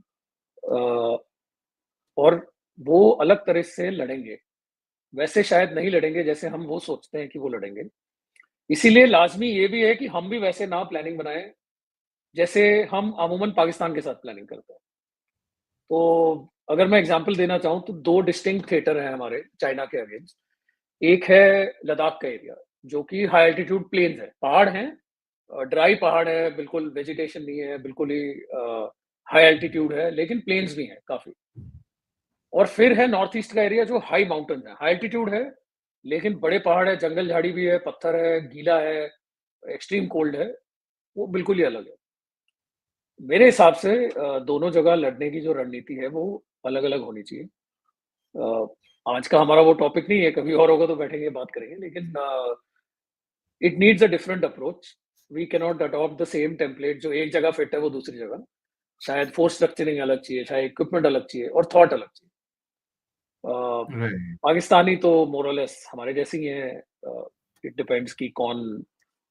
S1: और वो अलग तरह से लड़ेंगे, वैसे शायद नहीं लड़ेंगे जैसे हम वो सोचते हैं कि वो लड़ेंगे। इसीलिए लाजमी ये भी है कि हम भी वैसे ना प्लानिंग बनाएं जैसे हम अमूमन पाकिस्तान के साथ प्लानिंग करते हैं। तो अगर मैं एग्जांपल देना चाहूँ तो दो डिस्टिंक्ट थिएटर हैं हमारे चाइना के अगेंस्ट। एक है लद्दाख का एरिया, जो कि हाई एल्टीट्यूड प्लेन्स है, पहाड़ हैं, ड्राई पहाड़ है, बिल्कुल वेजिटेशन नहीं है, बिल्कुल ही हाई एल्टीट्यूड है, लेकिन प्लेन्स भी हैं काफ़ी। और फिर है नॉर्थ ईस्ट का एरिया जो हाई माउंटेन है, हाई एल्टीट्यूड है, लेकिन बड़े पहाड़ है, जंगल-झाड़ी भी है, पत्थर है, गीला है, एक्सट्रीम कोल्ड है, वो बिल्कुल ही अलग है। मेरे हिसाब से दोनों जगह लड़ने की जो रणनीति है, वो अलग-अलग होनी चाहिए। आज का हमारा वो टॉपिक नहीं है, कभी और होगा तो बैठेंगे बात करेंगे, लेकिन it needs a different approach. We can not adopt the same template जो एक जगह फिट है वो दूसरी जगह। शायद फोर्स स्ट्रक्चरिंग अलग चाहिए, शायद इक्विपमेंट अलग चाहिए और थॉट अलग चाहिए। अ,
S2: राइट।
S1: पाकिस्तानी तो मोर और लेस हमारे जैसे ही हैं। इट डिपेंड्स कि कौन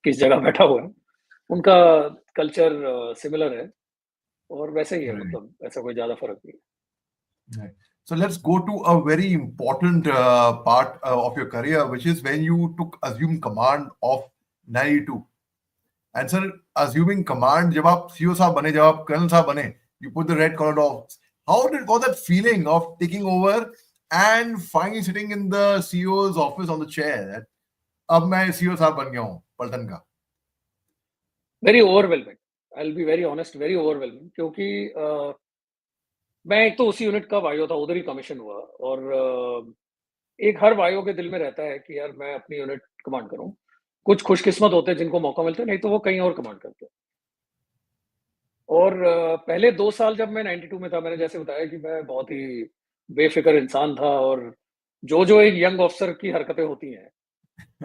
S1: किस जगह बैठा हुआ है। उनका कल्चर सिमिलर है और वैसे ही है,
S2: राइट।
S1: मतलब ऐसा कोई ज़्यादा फ़र्क नहीं है।
S2: Right. So let's go to a very important part of your career, which is when you took assumed command of 92. And sir, assuming command, जब आप CEO साहब बने, जब आप colonel साहब बने, you put the red colored off. How did was that feeling of taking over and finally sitting in the CEO's office on the chair? That अब मैं CEO साहब बन गया हूँ पलटन का.
S1: Very overwhelming, I will be very honest, very overwhelming, क्योंकि मैं एक तो उसी यूनिट का वायो था, उधर ही कमीशन हुआ और एक हर वायो के दिल में रहता है कि यार मैं अपनी यूनिट कमांड करूं। कुछ खुशकिस्मत होते हैं जिनको मौका मिलता है, नहीं तो वो कहीं और कमांड करते हैं। और पहले 2 साल जब मैं 92 में था, मैंने जैसे बताया कि मैं बहुत ही बेफ़िक्र इंसान था और जो-जो एक यंग ऑफ़िसर की हरकतें होती हैं,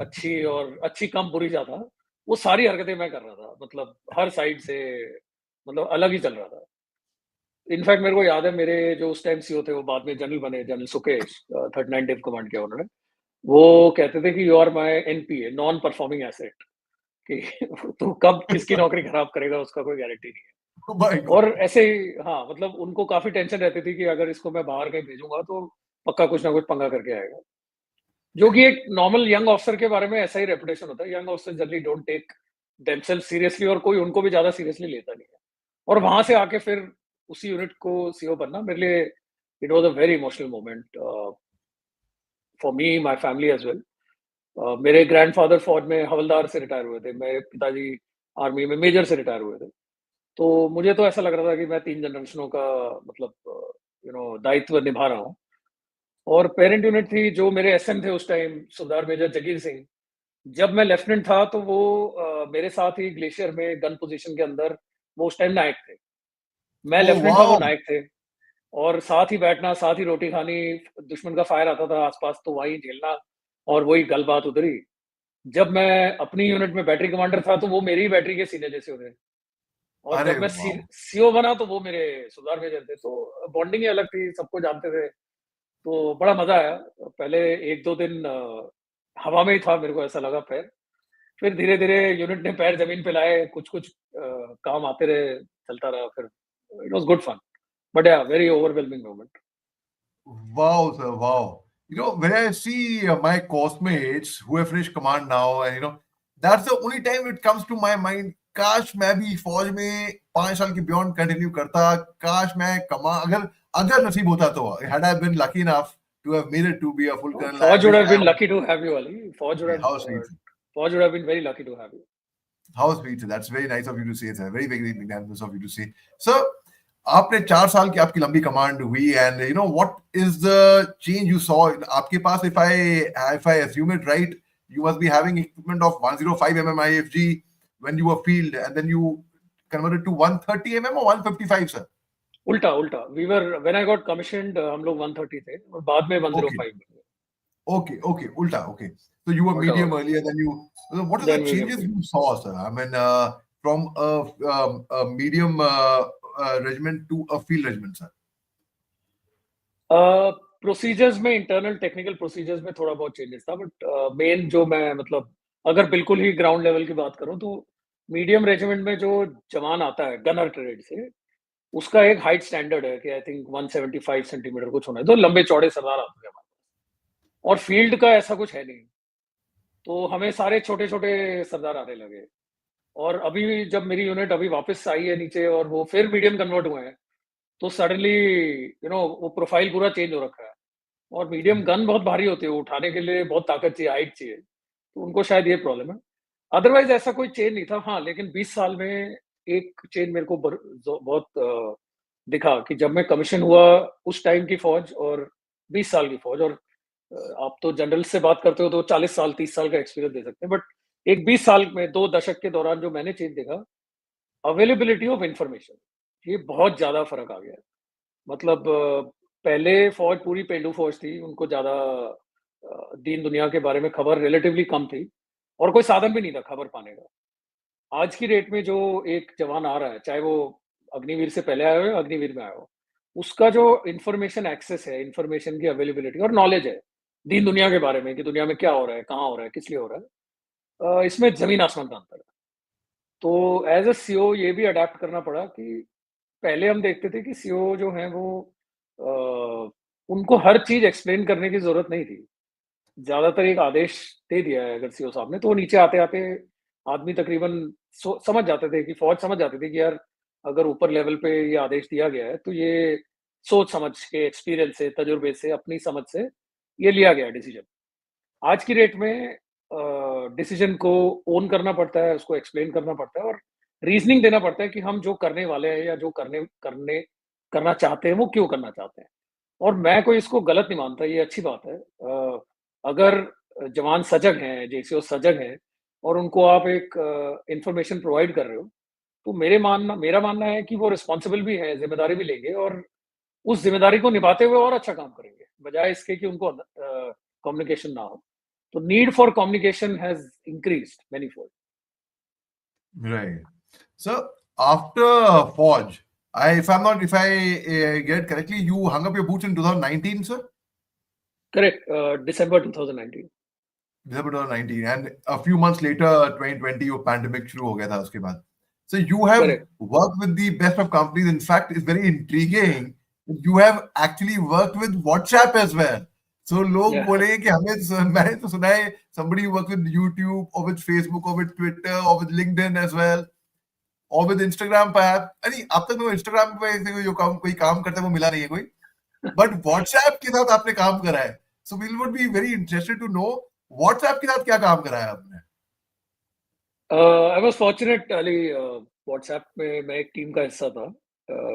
S1: अच्छी और अच्छी कम बुरी ज़्यादा, वो सारी हरकतें मैं कर रहा था। मतलब हर साइड से मतलब अलग ही चल रहा था। इनफैक्ट मेरे को याद है, मेरे जो उस टाइम सीईओ थे, वो बाद में जनरल बने, जनरल सुकेश, 39 डिव कमांड किया उन्होंने। वो कहते थे कि you are my NPA, non performing asset, कि तू कब किसकी नौकरी खराब करेगा उसका कोई गारंटी नहीं है।
S2: Oh my
S1: और
S2: God.
S1: ऐसे ही हाँ, मतलब उनको काफ़ी टेंशन रहती थी कि अगर इसको मैं बाहर कहीं भेजूँगा तो पक्का कुछ ना कुछ पंगा करके आएगा। जो कि एक नॉर्मल यंग ऑफिसर के बारे में ऐसा ही रेपुटेशन होता है। Young officer generally don't take themselves seriously और कोई उनको भी ज़्यादा सीरियसली लेता नहीं है। और वहाँ से आके फिर उसी यूनिट को सीईओ बनना मेरे लिए it was a very emotional moment for me, my family as well. मेरे ग्रैंडफ़ादर फ़ौज में हवलदार से रिटायर हुए थे। मेरे पिताजी आर्मी में मेजर से रिटायर हुए थे। तो मुझे तो ऐसा लग रहा था कि मैं 3 जनरेशनों का मतलब दायित्व निभा रहा हूँ। और पेरेंट यूनिट थी, जो मेरे एसएम थे उस टाइम, सूबेदार मेजर जगीर सिंह। जब मैं लेफ्टिनेंट था तो वो मेरे साथ ही ग्लेशियर में गन पोज़ीशन के अंदर, वो उस टाइम नायक थे। मैं
S2: Oh
S1: लेफ्टिनेंट था, वो
S2: wow.
S1: नायक थे। और साथ ही बैठना, साथ ही रोटी खानी, दुश्मन का फायर आता था आस-पास तो वहीं झेलना और वही गल-बात उधर ही। जब मैं अपनी यूनिट में बैटरी कमांडर था तो वो मेरी ही बैटरी के सीनियर जैसे होते थे। और
S2: अरे
S1: जब मैं
S2: वाह.
S1: सीओ बना तो वो मेरे सुबेदार मेजर थे। तो बॉन्डिंग ही अलग थी, सबको जानते थे। तो बड़ा मज़ा आया। पहले 1-2 दिन हवा में ही था, मेरे को ऐसा लगा पैर। फिर धीरे-धीरे यूनिट ने पैर ज़मीन पे लाए, कुछ-कुछ काम आते रहे, चलता रहा फिर। It was good fun, but yeah very overwhelming moment.
S2: Wow, sir, wow. You know, when I see my cosmates who have finished command now, and that's the only time it comes to my mind. काश मैं भी फौज में 5 साल की beyond continue करता. काश मैं कमा अगर अगर नसीब होता तो. Had I been lucky enough to have made it to be a full colonel,
S1: Forge would
S2: which
S1: have
S2: I
S1: been
S2: am.
S1: lucky to have you, Ali.
S2: How sweet.
S1: Forge would have been very lucky to have you.
S2: How sweet. That's very nice of you to say, sir. Very, very nice of you to say. So, आपने 4 साल की आपकी लंबी command हुई and what is the change you saw आपके पास if I assume it right, you must be having equipment of 105 mm IFG when you were field and then you converted to 130 mm or 155, sir.
S1: उल्टा उल्टा, we were when I got commissioned हम लोग 130 थे और बाद में
S2: Okay,
S1: 105 में।
S2: okay, ulta, okay. So you were
S1: उल्टा हो
S2: medium
S1: गया,
S2: earlier than you. So what are the
S1: then we came
S2: changes
S1: field.
S2: you saw, sir? I mean, from a medium regiment to a field regiment, sir.
S1: Procedures में, internal technical procedures में थोड़ा बहुत changes था, but main जो मैं मतलब अगर बिल्कुल ही ग्राउंड लेवल की बात करूं तो मीडियम रेजिमेंट में जो जवान आता है गनर ट्रेड से, उसका एक हाइट स्टैंडर्ड है कि आई थिंक 175 सेंटीमीटर कुछ होना है, तो लंबे चौड़े सरदार आते हैं हमारे पास। और फील्ड का ऐसा कुछ है नहीं, तो हमें सारे छोटे-छोटे सरदार आने लगे। और अभी जब मेरी यूनिट अभी वापस आई है नीचे और वो फिर मीडियम कन्वर्ट हुए हैं, तो सडनली वो प्रोफाइल पूरा चेंज हो रखा है। और मीडियम
S2: Right.
S1: गन बहुत भारी होती है, वो उठाने के लिए बहुत ताकत चाहिए, हाइट चाहिए, तो उनको शायद ये प्रॉब्लम है। अदरवाइज ऐसा कोई चेंज नहीं था। हाँ, लेकिन 20 साल में एक चेंज मेरे को बहुत दिखा कि जब मैं कमीशन हुआ उस टाइम की फौज और 20 साल की फौज, और आप तो जनरल से बात करते हो तो 40 साल 30 साल का एक्सपीरियंस दे सकते हैं, बट एक 20 साल में 2 दशक के दौरान जो मैंने चेंज देखा, अवेलेबिलिटी ऑफ इंफॉर्मेशन, ये बहुत ज्यादा फर्क आ गया है। मतलब पहले फौज पूरी पेंडू फौज थी, उनको ज्यादा दीन दुनिया के बारे में खबर रिलेटिवली कम थी और कोई साधन भी नहीं था खबर पाने का। आज की डेट में जो एक जवान आ रहा है, चाहे वो अग्निवीर से पहले आया हो या अग्निवीर में आया हो, उसका जो इंफॉर्मेशन एक्सेस है, इंफॉर्मेशन की अवेलेबिलिटी और नॉलेज है दीन दुनिया के बारे में कि दुनिया में क्या हो रहा है, कहाँ हो रहा है, किस लिए हो रहा है, इसमें जमीन आसमान का अंतर है। तो एज अ सीईओ ये भी अडेप्ट करना पड़ा कि पहले हम देखते थे कि सीईओ जो है वो उनको हर चीज एक्सप्लेन करने की जरूरत नहीं थी। ज्यादातर एक आदेश दे दिया है अगर सीईओ साहब ने, तो वो नीचे आते आते आदमी तकरीबन समझ जाते थे कि फौज समझ जाती थी कि यार अगर ऊपर लेवल पे ये आदेश दिया गया है तो ये सोच समझ के, एक्सपीरियंस से, तजुर्बे से, अपनी समझ से ये लिया गया डिसीजन। आज की डेट में डिसीजन को ओन करना पड़ता है, उसको एक्सप्लेन करना पड़ता है और रीजनिंग देना पड़ता है कि हम जो करने वाले हैं या जो करने करने करना चाहते हैं वो क्यों करना चाहते हैं। और मैं कोई इसको गलत नहीं मानता, ये अच्छी बात है। अगर जवान सजग हैं, जेसीओ सजग हैं और उनको आप एक इंफॉर्मेशन प्रोवाइड कर रहे हो, तो मेरा मानना है कि वो रिस्पॉन्सिबल भी है, जिम्मेदारी भी लेंगे और उस जिम्मेदारी को निभाते हुए और अच्छा काम करेंगे, बजाय इसके कि उनको कम्युनिकेशन ना हो। तो need for communication has increased many fold.
S2: Right. So after Forge, if I get correctly, you hung up your boots in 2019, sir.
S1: Correct, December 2019।
S2: December 2019, and a few months later, 2020, वो pandemic शुरू हो गया था उसके बाद. So you have
S1: correct.
S2: worked with the best of companies. In fact, it's very intriguing. You have actually worked with WhatsApp as well. So लोग
S1: या
S2: बोले कि मैंने तो सुना है somebody who worked with YouTube or with Facebook or with Twitter or with LinkedIn as well or with Instagram perhaps. अरे अब तक तो Instagram पे जो कोई काम करता है वो मिला नहीं है कोई. But WhatsApp के साथ आपने काम करा है. So we would be very interested to know WhatsApp के साथ क्या काम करा है आपने.
S1: I was fortunate Ali, WhatsApp में मैं एक टीम का हिस्सा था,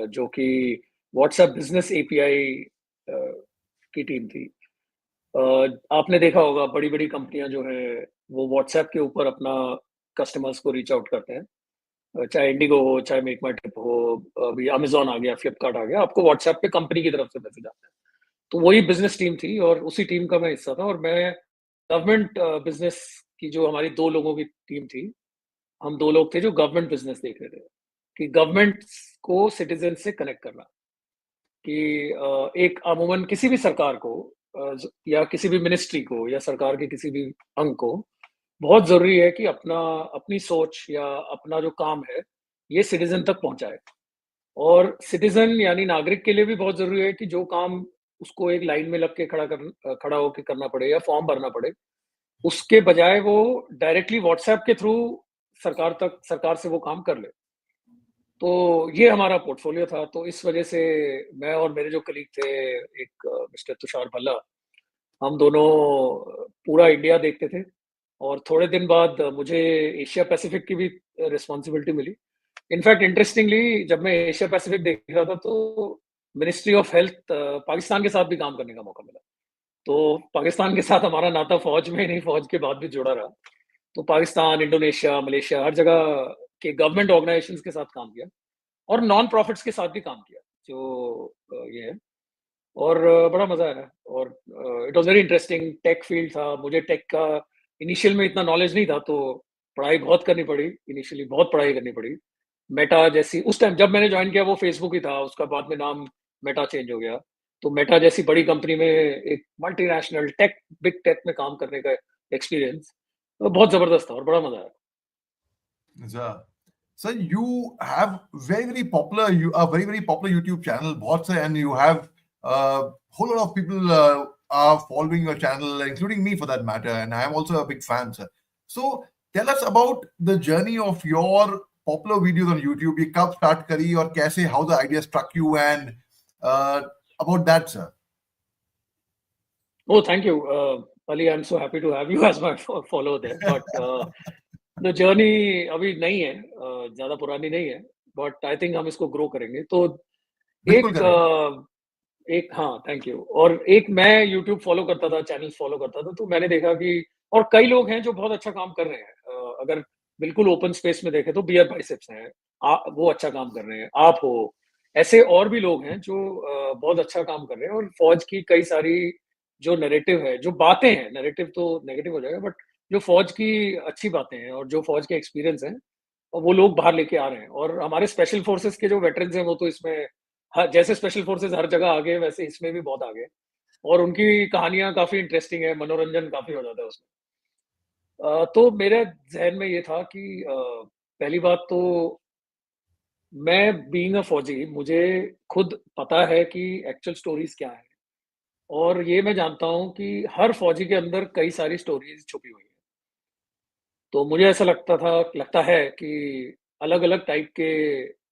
S1: जो कि व्हाट्सएप बिजनेस एपीआई की टीम थी। आपने देखा होगा बड़ी बड़ी कंपनियां जो है वो व्हाट्सएप के ऊपर अपना कस्टमर्स को रीच आउट करते हैं, चाहे इंडिगो हो, चाहे मेक माई ट्रिप हो, अभी अमेजोन आ गया, फ्लिपकार्ट आ गया, आपको व्हाट्सएप पे कंपनी की तरफ से मैसेज आता है। तो वही बिजनेस टीम थी और उसी टीम का मैं हिस्सा था। और मैं गवर्नमेंट बिजनेस की, जो हमारी 2 लोगों की टीम थी, हम 2 लोग थे जो गवर्नमेंट बिजनेस देख रहे थे कि गवर्नमेंट को सिटीजन से कनेक्ट करना। कि एक अमूमन किसी भी सरकार को या किसी भी मिनिस्ट्री को या सरकार के किसी भी अंग को बहुत जरूरी है कि अपनी सोच या अपना जो काम है ये सिटीजन तक पहुंचाए। और सिटीजन यानी नागरिक के लिए भी बहुत जरूरी है कि जो काम उसको एक लाइन में लग के खड़ा होकर करना पड़े या फॉर्म भरना पड़े, उसके बजाय वो डायरेक्टली व्हाट्सएप के थ्रू सरकार से वो काम कर ले। तो ये हमारा पोर्टफोलियो था। तो इस वजह से मैं और मेरे जो कलीग थे, एक मिस्टर तुषार भल्ला, हम दोनों पूरा इंडिया देखते थे। और थोड़े दिन बाद मुझे एशिया पैसिफिक की भी रिस्पॉन्सिबिलिटी मिली। इनफैक्ट इंटरेस्टिंगली जब मैं एशिया पैसिफिक देख रहा था तो मिनिस्ट्री ऑफ हेल्थ पाकिस्तान के साथ भी काम करने का मौका मिला। तो पाकिस्तान के साथ हमारा नाता फौज में नहीं, फौज के बाद भी जुड़ा रहा। तो पाकिस्तान, इंडोनेशिया, मलेशिया, हर जगह के गवर्नमेंट ऑर्गेनाइजेशंस के साथ काम किया और नॉन प्रॉफिट्स के साथ भी काम किया, जो ये है। और बड़ा मजा आया। और it was very interesting. Tech field था, मुझे टेक का इनिशियल में इतना नॉलेज नहीं था, तो पढ़ाई बहुत करनी पड़ी, इनिशियली बहुत पढ़ाई करनी पड़ी। मेटा जैसी, उस टाइम जब मैंने ज्वाइन किया वो फेसबुक ही था, उसका बाद में नाम मेटा चेंज हो गया। तो मेटा जैसी बड़ी कंपनी में एक मल्टीनेशनल टेक, बिग टेक में काम करने का एक्सपीरियंस तो बहुत जबरदस्त था और बड़ा मजा आया।
S2: So you have very popular, a very popular YouTube channel, बहुत से, and you have a whole lot of people are following your channel, including me for that matter, and I am also a big fan, sir. So tell us about the journey of your popular videos on YouTube. ये कब start करी और कैसे, how the idea struck you, and about that, sir.
S1: Oh, thank you, Ali. I'm so happy to have you as my follower there. But the journey अभी नहीं है, ज्यादा पुरानी नहीं है, बट आई थिंक हम इसको ग्रो करेंगे। तो
S2: बिल्कुल
S1: एक
S2: करेंगे।
S1: एक हाँ, थैंक यू। और एक मैं यूट्यूब फॉलो करता था, चैनल्स फॉलो करता था, तो मैंने देखा कि और कई लोग हैं जो बहुत अच्छा काम कर रहे हैं। अगर बिल्कुल ओपन स्पेस में देखें तो बियर बाइसेप्स हैं, वो अच्छा काम कर रहे हैं, आप हो, ऐसे और भी लोग हैं जो बहुत अच्छा काम कर रहे हैं। और फौज की कई सारी जो नैरेटिव है, जो बातें हैं, नैरेटिव तो नेगेटिव हो जाएगा, बट जो फौज की अच्छी बातें हैं और जो फौज के एक्सपीरियंस हैं, और वो लोग बाहर लेके आ रहे हैं। और हमारे स्पेशल फोर्सेस के जो वेटरन्स हैं वो तो इसमें जैसे स्पेशल फोर्सेस हर जगह आगे हैं, वैसे इसमें भी बहुत आगे हैं। और उनकी कहानियां काफी इंटरेस्टिंग है, मनोरंजन काफी हो जाता है उसमें। तो मेरे जहन में ये था कि पहली बात तो मैं बीइंग अ फौजी, मुझे खुद पता है कि एक्चुअल स्टोरीज क्या है। और ये मैं जानता हूँ कि हर फौजी के अंदर कई सारी स्टोरीज छुपी हुई हैं। तो मुझे ऐसा लगता है कि अलग-अलग टाइप के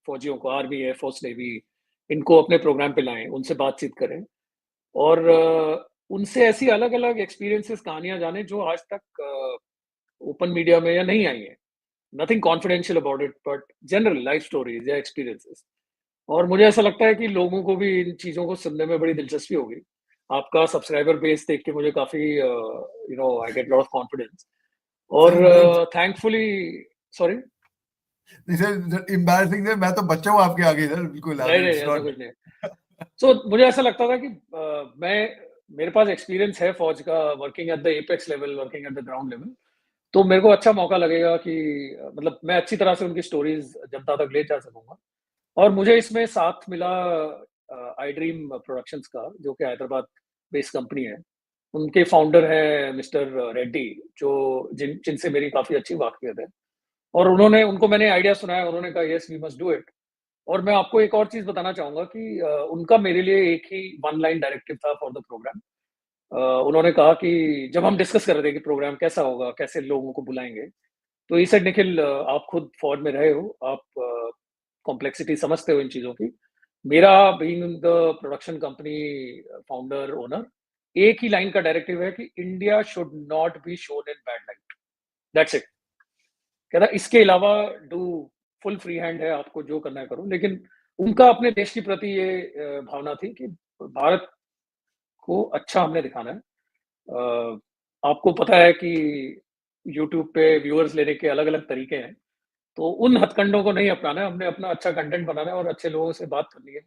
S1: फौजियों को, आर्मी, एयरफोर्स, नेवी, इनको अपने प्रोग्राम पे लाएँ, उनसे बातचीत करें और उनसे ऐसी अलग-अलग एक्सपीरियंसेस, कहानियाँ जानें जो आज तक ओपन मीडिया में या नहीं आई हैं। Nothing confidential about it, but general life stories या एक्सपीरियंसेस। और मुझे ऐसा लगता है कि लोगों को भी इन चीज़ों को सुनने में बड़ी दिलचस्पी होगी। आपका सब्सक्राइबर बेस देख के मुझे काफ़ी I get lot of confidence. और
S2: सर
S1: थैंकफुली सॉरी?
S2: एम्बैरसिंग है, मैं तो बच्चा हूँ आपके आगे सर, बिल्कुल
S1: नहीं, नहीं,
S2: इट्स
S1: ऐसा
S2: नॉट।
S1: कुछ नहीं। सो मुझे ऐसा लगता था कि मेरे पास एक्सपीरियंस है फ़ौज का, working at the apex level, working at the ground level. तो मेरे को अच्छा मौका लगेगा कि मतलब मैं अच्छी तरह से उनकी स्टोरीज़ जनता तक ले जा सकूँगा। और मुझे इसमें साथ मिला आई ड्रीम प्रोडक्शंस का, जो कि हैदराबाद बेस्ड कंपनी है। उनके फाउंडर हैं मिस्टर रेड्डी, जो जिनसे मेरी काफ़ी अच्छी वाक़फ़ियत है। और उनको मैंने आइडिया सुनाया, उन्होंने कहा yes we must do it. और मैं आपको एक और चीज़ बताना चाहूँगा कि उनका मेरे लिए एक ही वन लाइन डायरेक्टिव था फॉर द प्रोग्राम। उन्होंने कहा कि जब हम डिस्कस कर रहे थे कि प्रोग्राम कैसा होगा, कैसे लोगों को बुलाएँगे, तो ही सेड निखिल, आप खुद फौज में रहे हो, आप कॉम्प्लेक्सिटी समझते हो इन चीज़ों की। मेरा being the production company founder, owner, एक ही लाइन का डायरेक्टिव है कि India should not be shown in bad light. That's it. कह रहा इसके अलावा डू फुल फ्री हैंड है, आपको जो करना है करो। लेकिन उनका अपने देश के प्रति ये भावना थी कि भारत को अच्छा हमने दिखाना है। आपको पता है कि यूट्यूब पे व्यूअर्स लेने के अलग-अलग तरीके हैं। तो उन हथकंडों को नहीं अपनाना है, हमने अपना अच्छा कंटेंट बनाना है और अच्छे लोगों से बात करनी है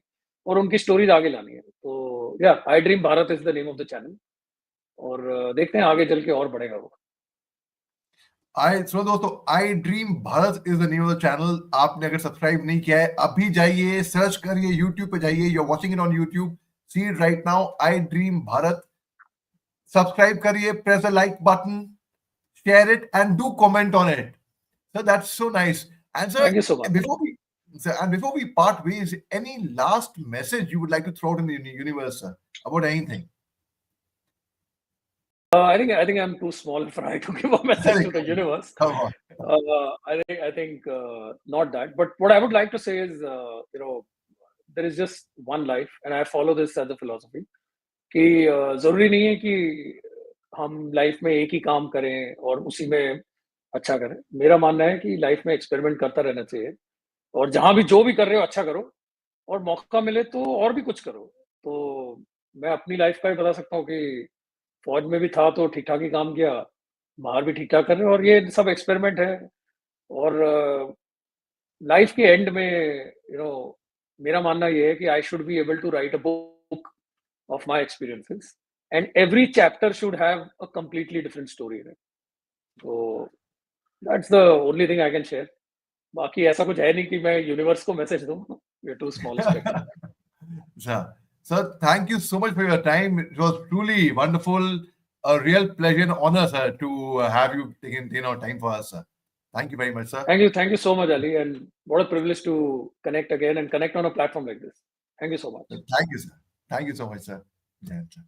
S1: और उनकी स्टोरीज़ आगे लानी है। तो या आई dream Bharat is the name of the channel. और देखते हैं आगे चल के और बढ़ेगा वो।
S2: आई सुनो दोस्तों, आई dream Bharat is the name of the channel. आपने अगर सब्सक्राइब नहीं किया है, अभी जाइए, सर्च करिए, यूट्यूब पे जाइए, you are watching it on YouTube, see it right now, I dream Bharat. Subscribe करिए, press the like button, share it, and do comment on it. So that's so nice. And sir,
S1: thank you so much.
S2: before we sir, and before we part ways, any last message you would like to throw out in the universe, sir, about anything?
S1: I think I'm too small fry to give a message to the universe.
S2: Come on.
S1: I think not that. But what I would like to say is, there is just one life, and I follow this as a philosophy कि ज़रूरी नहीं है कि हम life में एक ही काम करें और उसी में अच्छा करें। मेरा मानना है कि लाइफ में एक्सपेरिमेंट करता रहना चाहिए और जहाँ भी जो भी कर रहे हो अच्छा करो और मौका मिले तो और भी कुछ करो। तो मैं अपनी लाइफ का ही बता सकता हूँ कि फौज में भी था तो ठीक-ठाक ही काम किया, बाहर भी ठीक-ठाक कर रहे हैं और ये सब एक्सपेरिमेंट है। और लाइफ के एंड में मेरा मानना ये है कि I should be able to write a book of my experiences and every chapter should have a completely different story in it. तो that's the only thing I can share. बाकी ऐसा कुछ है नहीं कि मैं यूनिवर्स को मैसेज दूँ। We are too small spectrum.
S2: Sir, sir, thank you so much for your time. It was truly wonderful, a real pleasure and honor, sir, to have you taking time for us, sir. Thank you very much, sir.
S1: Thank you so much, Ali, and what a privilege to connect again and connect on a platform like this. Thank you so much.
S2: Thank you, sir. Thank you so much, sir. Yeah, sir.